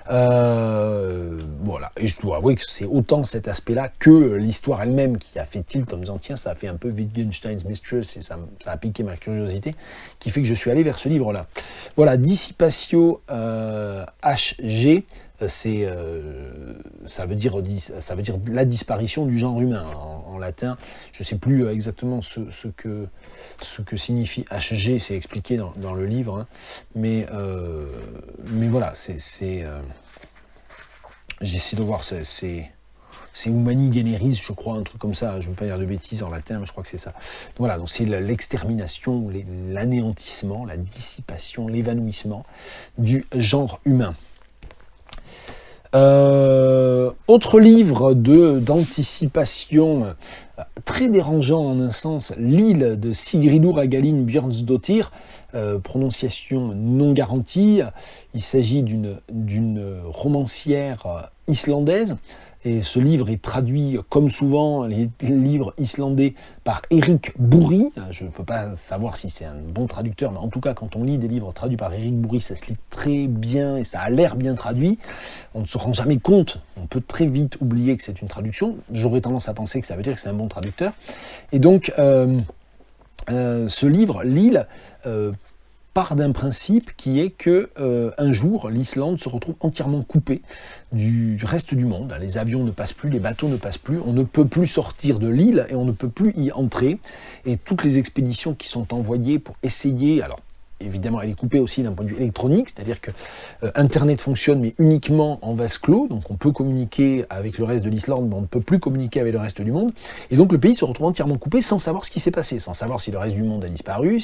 Voilà, et je dois avouer que c'est autant cet aspect-là que l'histoire elle-même qui a fait tilt en me disant tiens, ça a fait un peu Wittgenstein's Mistress et ça a piqué ma curiosité, qui fait que je suis allé vers ce livre-là. Voilà, Dissipatio HG. Ça veut dire la disparition du genre humain en latin. Je ne sais plus exactement ce que signifie HG, c'est expliqué dans le livre, hein. Mais voilà, j'essaie de voir, c'est Humani Generis, je crois, un truc comme ça, je ne veux pas dire de bêtises en latin, mais je crois que c'est ça. Donc voilà, donc c'est l'extermination, l'anéantissement, la dissipation, l'évanouissement du genre humain. Autre livre d'anticipation très dérangeant en un sens, L'île de Sigridur Hagalín Björnsdóttir, prononciation non garantie. Il s'agit d'une romancière islandaise. Et ce livre est traduit, comme souvent, les livres islandais, par Erik Bouri. Je ne peux pas savoir si c'est un bon traducteur, mais en tout cas, quand on lit des livres traduits par Erik Bouri, ça se lit très bien et ça a l'air bien traduit. On ne se rend jamais compte, on peut très vite oublier que c'est une traduction. J'aurais tendance à penser que ça veut dire que c'est un bon traducteur. Et donc, ce livre, L'île, part d'un principe qui est que un jour l'Islande se retrouve entièrement coupée du reste du monde. Les avions ne passent plus, les bateaux ne passent plus, on ne peut plus sortir de l'île et on ne peut plus y entrer. Et toutes les expéditions qui sont envoyées pour essayer, alors évidemment elle est coupée aussi d'un point de vue électronique, c'est-à-dire que Internet fonctionne mais uniquement en vase clos, donc on peut communiquer avec le reste de l'Islande, mais on ne peut plus communiquer avec le reste du monde, et donc le pays se retrouve entièrement coupé sans savoir ce qui s'est passé, sans savoir si le reste du monde a disparu,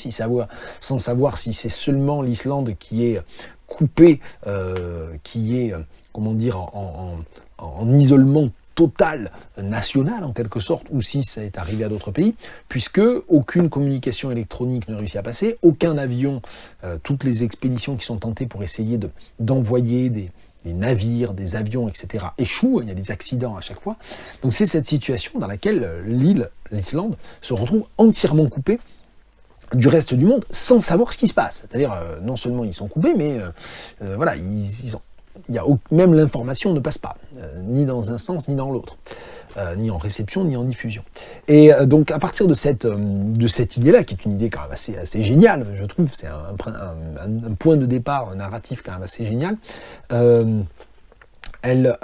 sans savoir si c'est seulement l'Islande qui est coupée, qui est, comment dire, en isolement total national en quelque sorte, ou si ça est arrivé à d'autres pays, puisque aucune communication électronique ne réussit à passer, aucun avion, toutes les expéditions qui sont tentées pour essayer d'envoyer des navires, des avions, etc. échouent, il y a des accidents à chaque fois. Donc c'est cette situation dans laquelle l'Islande se retrouve entièrement coupée du reste du monde sans savoir ce qui se passe. C'est-à-dire, non seulement ils sont coupés, mais voilà, même l'information ne passe pas, ni dans un sens ni dans l'autre, ni en réception ni en diffusion. Et donc à partir de cette idée-là, qui est une idée quand même assez géniale, je trouve, c'est un point de départ, un narratif quand même assez génial, elle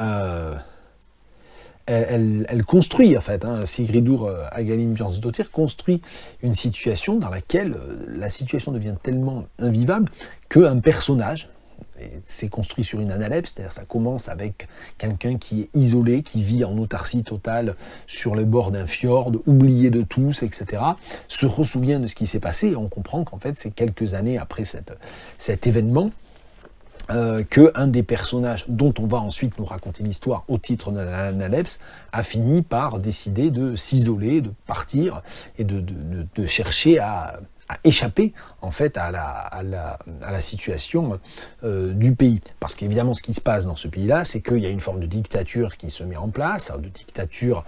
construit en fait, Sigridur Hagalín Björnsdóttir construit une situation dans laquelle la situation devient tellement invivable qu'un personnage, c'est construit sur une analepse, c'est-à-dire ça commence avec quelqu'un qui est isolé, qui vit en autarcie totale sur le bord d'un fjord, oublié de tous, etc., se ressouvient de ce qui s'est passé, et on comprend qu'en fait c'est quelques années après cet événement qu'un des personnages dont on va ensuite nous raconter l'histoire au titre de l'analepse a fini par décider de s'isoler, de partir et de chercher à échapper en fait à la situation du pays. Parce qu'évidemment, ce qui se passe dans ce pays-là, c'est qu'il y a une forme de dictature qui se met en place, de dictature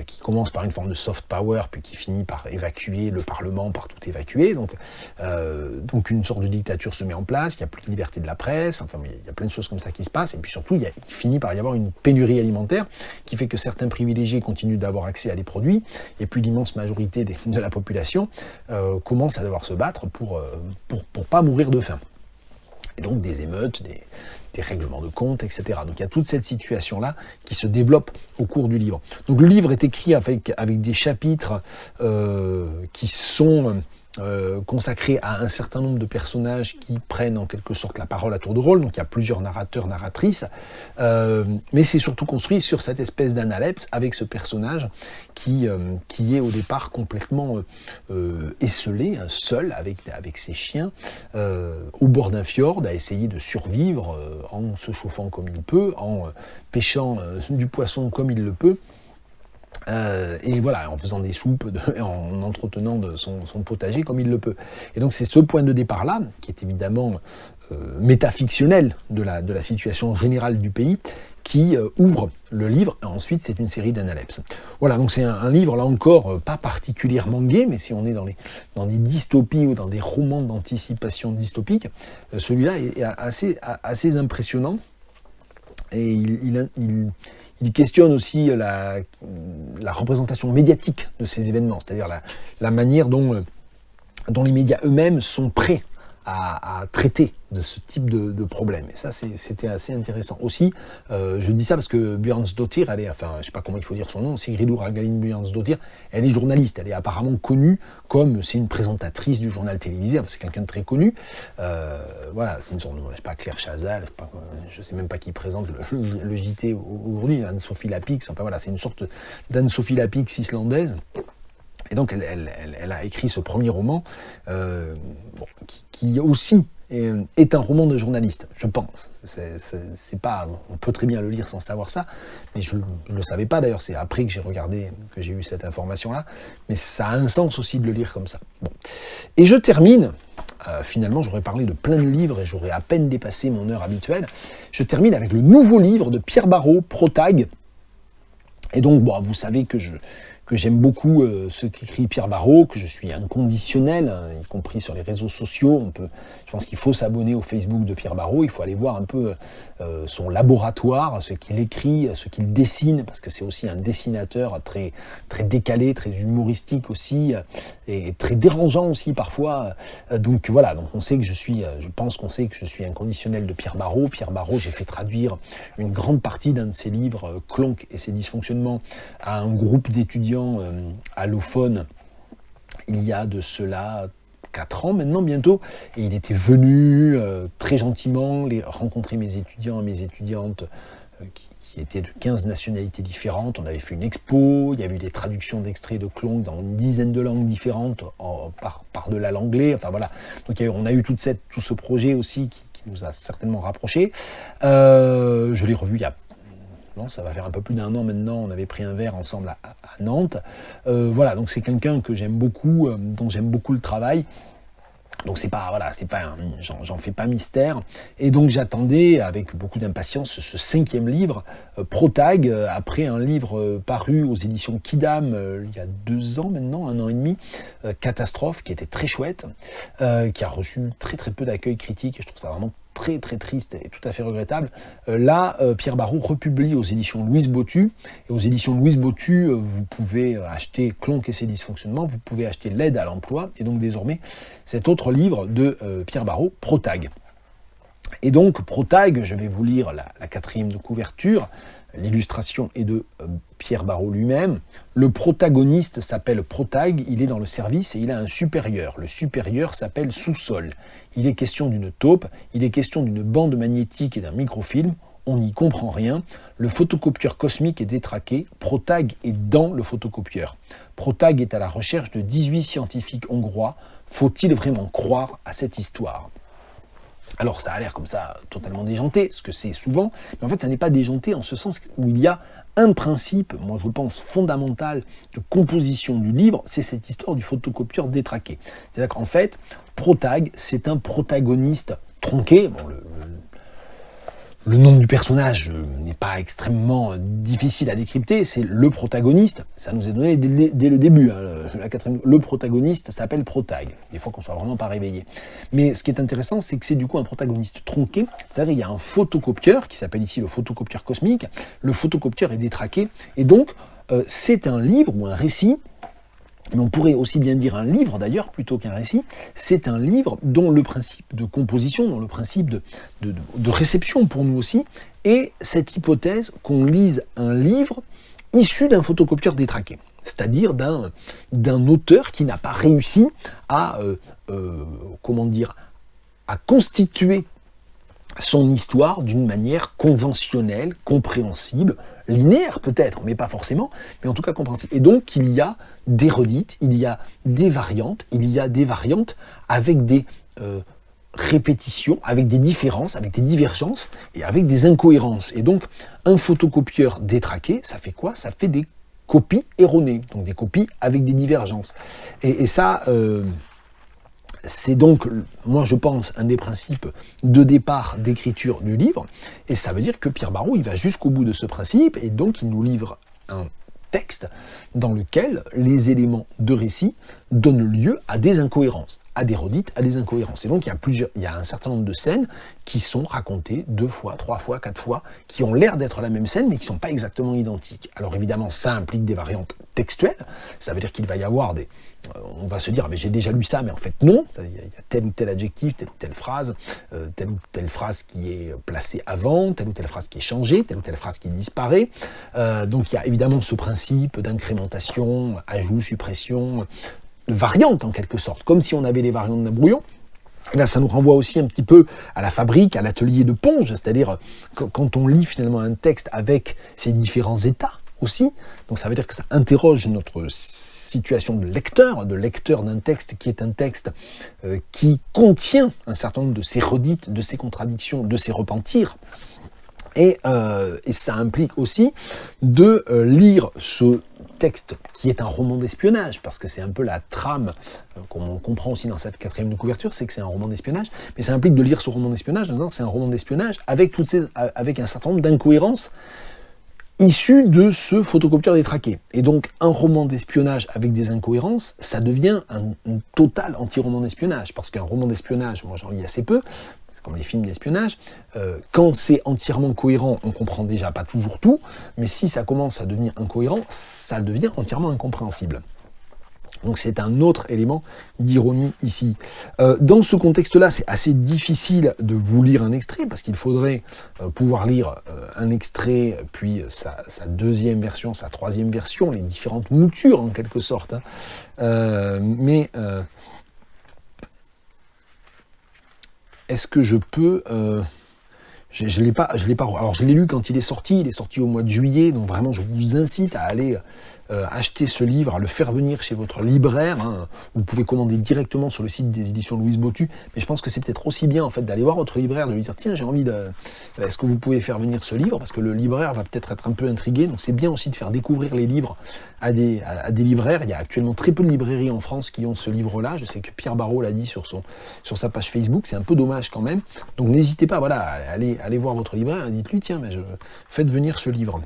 qui commence par une forme de soft power, puis qui finit par évacuer le Parlement, par tout évacuer. Donc une sorte de dictature se met en place, il n'y a plus de liberté de la presse, enfin il y a plein de choses comme ça qui se passent, et puis surtout il finit par y avoir une pénurie alimentaire qui fait que certains privilégiés continuent d'avoir accès à des produits, et puis l'immense majorité de la population commence à devoir se battre pour pas mourir de faim. Et donc des émeutes, des règlements de compte, etc. Donc il y a toute cette situation-là qui se développe au cours du livre. Donc le livre est écrit avec des chapitres qui sont consacrés à un certain nombre de personnages qui prennent en quelque sorte la parole à tour de rôle. Donc il y a plusieurs narrateurs, narratrices, mais c'est surtout construit sur cette espèce d'analepse avec ce personnage qui est au départ complètement esselé, seul avec ses chiens, au bord d'un fjord, à essayer de survivre en se chauffant comme il peut, en pêchant du poisson comme il le peut. Et voilà, en faisant des soupes, en entretenant son potager comme il le peut. Et donc c'est ce point de départ-là, qui est évidemment métafictionnel de la situation générale du pays, qui ouvre le livre, et ensuite c'est une série d'analepses. Voilà, donc c'est un livre, là encore, pas particulièrement gai, mais si on est dans des dystopies ou dans des romans d'anticipation dystopique, celui-là est assez impressionnant, et il questionne aussi la représentation médiatique de ces événements, c'est-à-dire la manière dont les médias eux-mêmes sont prêts à traiter de ce type de problème. Et ça, c'était assez intéressant. Aussi, je dis ça parce que Björnsdóttir, je ne sais pas comment il faut dire son nom, Sigríður Hagalín Björnsdóttir, elle est journaliste, elle est apparemment connue comme c'est une présentatrice du journal télévisé, c'est quelqu'un de très connu. Voilà, c'est une sorte de, je sais pas, Claire Chazal, je ne sais même pas qui présente le JT aujourd'hui, Anne-Sophie Lapix, enfin voilà, c'est une sorte d'Anne-Sophie Lapix islandaise. Et donc elle a écrit ce premier roman, qui aussi est un roman de journaliste, je pense. C'est pas, on peut très bien le lire sans savoir ça, mais je ne le savais pas d'ailleurs, c'est après que j'ai regardé, que j'ai eu cette information-là, mais ça a un sens aussi de le lire comme ça. Bon. Et je termine, finalement j'aurais parlé de plein de livres et j'aurais à peine dépassé mon heure habituelle, je termine avec le nouveau livre de Pierre Barreau, Protag. Et donc, bon, vous savez que j'aime beaucoup ce qu'écrit Pierre Barreau, que je suis inconditionnel, y compris sur les réseaux sociaux. Je pense qu'il faut s'abonner au Facebook de Pierre Barreau, il faut aller voir un peu son laboratoire, ce qu'il écrit, ce qu'il dessine, parce que c'est aussi un dessinateur très, très décalé, très humoristique aussi, et très dérangeant aussi parfois. Donc voilà, donc je pense qu'on sait que je suis inconditionnel de Pierre Barreau. Pierre Barreau, j'ai fait traduire une grande partie d'un de ses livres, Klonck et ses dysfonctionnements, à un groupe d'étudiants allophones il y a de cela 4 ans maintenant bientôt, et il était venu très gentiment rencontrer mes étudiants et mes étudiantes qui étaient de 15 nationalités différentes. On avait fait une expo, il y avait eu des traductions d'extraits de Klonck dans une dizaine de langues différentes par-delà l'anglais, enfin voilà. Donc on a eu tout ce projet aussi qui nous a certainement rapprochés. Je l'ai revu il y a ça va faire un peu plus d'1 an maintenant, on avait pris un verre ensemble à Nantes. Voilà, donc c'est quelqu'un que j'aime beaucoup, dont j'aime beaucoup le travail. Donc j'en fais pas mystère. Et donc j'attendais avec beaucoup d'impatience ce 5e livre, Protag, après un livre paru aux éditions Quidam il y a 2 ans maintenant, 1 an et demi, Catastrophe, qui était très chouette, qui a reçu très très peu d'accueil critique, et je trouve ça vraiment très très triste et tout à fait regrettable. Là, Pierre Barreau republie aux éditions Louise Bottu, et aux éditions Louise Bottu, vous pouvez acheter Klonck et ses dysfonctionnements, vous pouvez acheter L'aide à l'emploi, et donc désormais cet autre livre de Pierre Barreau, Protag. Et donc Protag, je vais vous lire la 4e de couverture. L'illustration est de Pierre Barreau lui-même. Le protagoniste s'appelle Protag, il est dans le service et il a un supérieur. Le supérieur s'appelle Sous-sol. Il est question d'une taupe, il est question d'une bande magnétique et d'un microfilm. On n'y comprend rien. Le photocopieur cosmique est détraqué. Protag est dans le photocopieur. Protag est à la recherche de 18 scientifiques hongrois. Faut-il vraiment croire à cette histoire ? Alors ça a l'air comme ça totalement déjanté, ce que c'est souvent, mais en fait ça n'est pas déjanté en ce sens où il y a un principe, moi je pense fondamental de composition du livre, c'est cette histoire du photocopieur détraqué. C'est-à-dire qu'en fait, Protag, c'est un protagoniste tronqué. Bon, le nom du personnage n'est pas extrêmement difficile à décrypter, c'est le protagoniste. Ça nous est donné dès le début. Le protagoniste s'appelle Protag, des fois qu'on ne soit vraiment pas réveillé. Mais ce qui est intéressant, c'est que c'est du coup un protagoniste tronqué. C'est-à-dire qu'il y a un photocopieur, qui s'appelle ici le photocopieur cosmique. Le photocopieur est détraqué. Et donc, c'est un livre ou un récit, mais on pourrait aussi bien dire un livre d'ailleurs, plutôt qu'un récit, c'est un livre dont le principe de composition, dont le principe de réception pour nous aussi, est cette hypothèse qu'on lise un livre issu d'un photocopieur détraqué, c'est-à-dire d'un auteur qui n'a pas réussi à constituer son histoire d'une manière conventionnelle, compréhensible, linéaire peut-être, mais pas forcément, mais en tout cas compréhensible. Et donc il y a des redites, il y a des variantes, avec des répétitions, avec des différences, avec des divergences et avec des incohérences. Et donc un photocopieur détraqué, ça fait quoi? Ça fait des copies erronées, donc des copies avec des divergences. Et ça... c'est donc, moi je pense, un des principes de départ d'écriture du livre, et ça veut dire que Pierre Barrault, il va jusqu'au bout de ce principe, et donc il nous livre un texte dans lequel les éléments de récit donnent lieu à des incohérences, à des redites, à des incohérences. Et donc il y a un certain nombre de scènes qui sont racontées 2 fois, 3 fois, 4 fois, qui ont l'air d'être la même scène, mais qui ne sont pas exactement identiques. Alors évidemment, ça implique des variantes textuelles, ça veut dire qu'il va y avoir on va se dire, mais j'ai déjà lu ça, mais en fait non, il y a tel ou tel adjectif, telle ou telle phrase qui est placée avant, telle ou telle phrase qui est changée, telle ou telle phrase qui disparaît. Donc il y a évidemment ce principe d'incrémentation, ajout, suppression, de variante en quelque sorte, comme si on avait les variantes d'un brouillon. Là, ça nous renvoie aussi un petit peu à la fabrique, à l'atelier de Ponge, c'est-à-dire quand on lit finalement un texte avec ses différents états aussi, donc ça veut dire que ça interroge notre situation de lecteur d'un texte qui est un texte qui contient un certain nombre de ses redites, de ses contradictions, de ses repentirs. Et ça implique aussi de lire ce texte qui est un roman d'espionnage, parce que c'est un peu la trame qu'on comprend aussi dans cette 4e de couverture, c'est que c'est un roman d'espionnage, mais ça implique de lire ce roman d'espionnage, c'est un roman d'espionnage avec un certain nombre d'incohérences issues de ce photocopieur détraqué. Et donc un roman d'espionnage avec des incohérences, ça devient un total anti-roman d'espionnage, parce qu'un roman d'espionnage, moi j'en lis assez peu, comme les films d'espionnage, quand c'est entièrement cohérent, on comprend déjà pas toujours tout, mais si ça commence à devenir incohérent, ça devient entièrement incompréhensible. Donc c'est un autre élément d'ironie ici. Dans ce contexte-là, c'est assez difficile de vous lire un extrait, parce qu'il faudrait pouvoir lire un extrait, puis sa 2e version, sa 3e version, les différentes moutures en quelque sorte. Est-ce que je peux... je l'ai pas. Alors je l'ai lu quand il est sorti au mois de juillet, donc vraiment je vous incite à aller acheter ce livre, à le faire venir chez votre libraire. Hein. Vous pouvez commander directement sur le site des éditions Louise Bottu, mais je pense que c'est peut-être aussi bien en fait d'aller voir votre libraire, de lui dire tiens j'ai envie est-ce que vous pouvez faire venir ce livre, parce que le libraire va peut-être être un peu intrigué, donc c'est bien aussi de faire découvrir les livres à des libraires. Il y a actuellement très peu de librairies en France qui ont ce livre-là. Je sais que Pierre Barrault l'a dit sur sa page Facebook, c'est un peu dommage quand même. Donc n'hésitez pas, voilà, à aller voir votre libraire et dites-lui tiens, mais faites venir ce livre.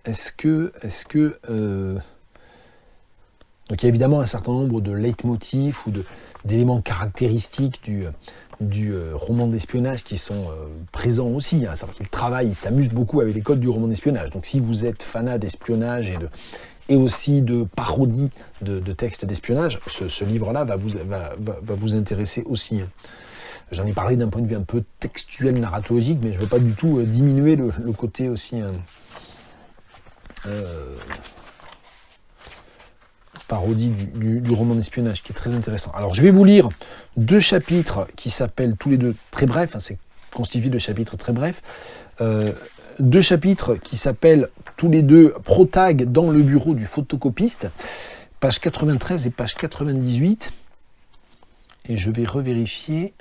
Est-ce que donc il y a évidemment un certain nombre de leitmotifs ou d'éléments caractéristiques du roman d'espionnage qui sont présents aussi. Hein. C'est-à-dire qu'il travaille, il s'amuse beaucoup avec les codes du roman d'espionnage. Donc si vous êtes fanat d'espionnage et aussi de parodie de textes d'espionnage, ce livre-là va vous intéresser aussi. J'en ai parlé d'un point de vue un peu textuel, narratologique, mais je ne veux pas du tout diminuer le côté aussi parodie du roman d'espionnage, qui est très intéressant. Alors je vais vous lire 2 chapitres qui s'appellent tous les 2 très brefs, hein, c'est constitué de chapitres très brefs, 2 chapitres qui s'appellent tous les 2 Protag dans le bureau du photocopiste, page 93 et page 98, et je vais revérifier...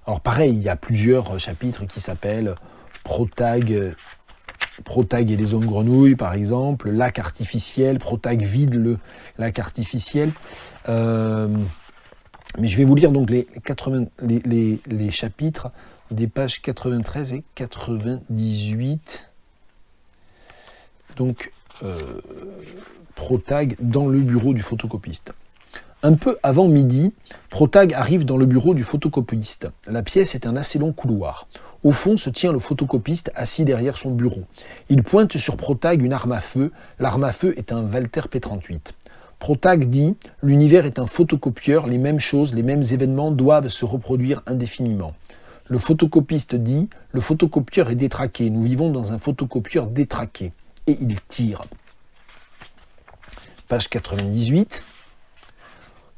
Alors pareil, il y a plusieurs chapitres qui s'appellent Protag et les hommes grenouilles, par exemple, lac artificiel, Protag vide le lac artificiel. Mais je vais vous lire donc les chapitres des pages 93 et 98. Donc, Protag dans le bureau du photocopiste. Un peu avant midi, Protag arrive dans le bureau du photocopiste. La pièce est un assez long couloir. Au fond se tient le photocopiste assis derrière son bureau. Il pointe sur Protag une arme à feu. L'arme à feu est un Walther P38. Protag dit « L'univers est un photocopieur, les mêmes choses, les mêmes événements doivent se reproduire indéfiniment. » Le photocopiste dit « Le photocopieur est détraqué, nous vivons dans un photocopieur détraqué. » Et il tire. Page 98.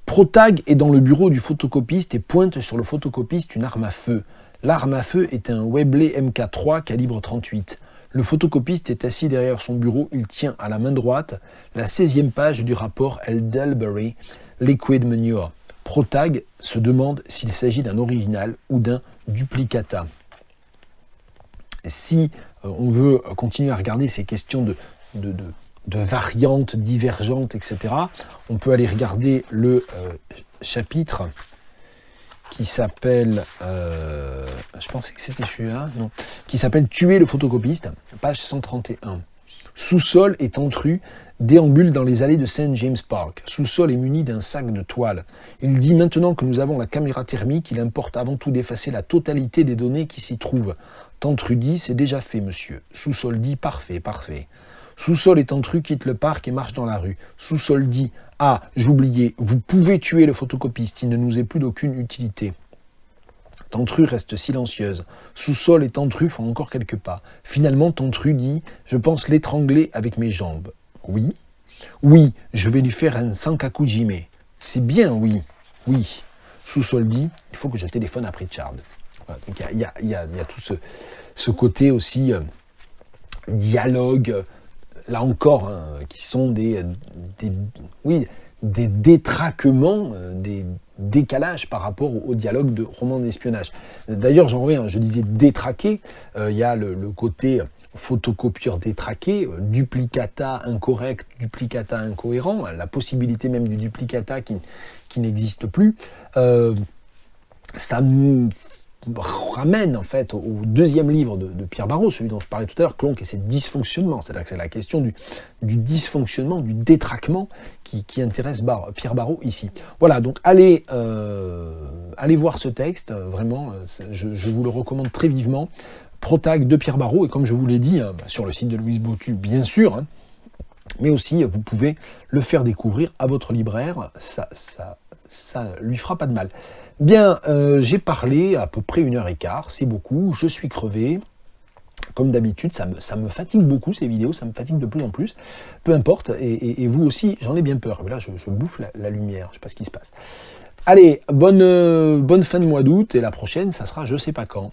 Protag est dans le bureau du photocopiste et pointe sur le photocopiste une arme à feu. L'arme à feu est un Webley MK3 calibre 38. Le photocopiste est assis derrière son bureau, il tient à la main droite la 16e page du rapport Eldelberry, Liquid Manure. Protag se demande s'il s'agit d'un original ou d'un duplicata. Si on veut continuer à regarder ces questions de variantes, divergentes, etc., on peut aller regarder le chapitre qui s'appelle, je pensais que c'était celui-là, non, qui s'appelle « Tuer le photocopiste », page 131. Sous-sol est entru, déambule dans les allées de St. James Park. Sous-sol est muni d'un sac de toile. Il dit « Maintenant que nous avons la caméra thermique, il importe avant tout d'effacer la totalité des données qui s'y trouvent. » Tantru dit « C'est déjà fait, monsieur. » Sous-sol dit « Parfait, parfait. » Sous-sol et Tantru quittent le parc et marchent dans la rue. Sous-sol dit « Ah, j'oubliais, vous pouvez tuer le photocopiste, il ne nous est plus d'aucune utilité. » Tantru reste silencieuse. Sous-sol et Tantru font encore quelques pas. Finalement, Tantru dit « Je pense l'étrangler avec mes jambes. » Oui. Oui, je vais lui faire un Sankakujime. C'est bien, oui. Oui. Sous-sol dit « Il faut que je téléphone à Pritchard. » Voilà, donc il y a tout ce côté aussi dialogue, là encore, hein, qui sont des détraquements, des décalages par rapport au dialogue de roman d'espionnage. D'ailleurs, j'en reviens, je disais détraqué, il y a le côté photocopieur détraqué, duplicata incorrect, duplicata incohérent, la possibilité même du duplicata qui n'existe plus. Ça nous ramène en fait au deuxième livre de Pierre Barreau, celui dont je parlais tout à l'heure, Clonk et ses dysfonctionnements. C'est-à-dire que c'est la question du dysfonctionnement, du détraquement qui intéresse Pierre Barreau ici. Voilà, donc allez voir ce texte, vraiment, je vous le recommande très vivement. Protag de Pierre Barreau, et comme je vous l'ai dit, hein, sur le site de Louise Bottu, bien sûr, hein, mais aussi vous pouvez le faire découvrir à votre libraire, ça lui fera pas de mal. Bien, j'ai parlé à peu près 1h15, c'est beaucoup, je suis crevé. Comme d'habitude, ça me fatigue beaucoup ces vidéos, ça me fatigue de plus en plus. Peu importe, et vous aussi, j'en ai bien peur. Mais là, je bouffe la lumière, je ne sais pas ce qui se passe. Allez, bonne fin de mois d'août, et la prochaine, ça sera je sais pas quand.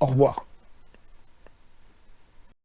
Au revoir.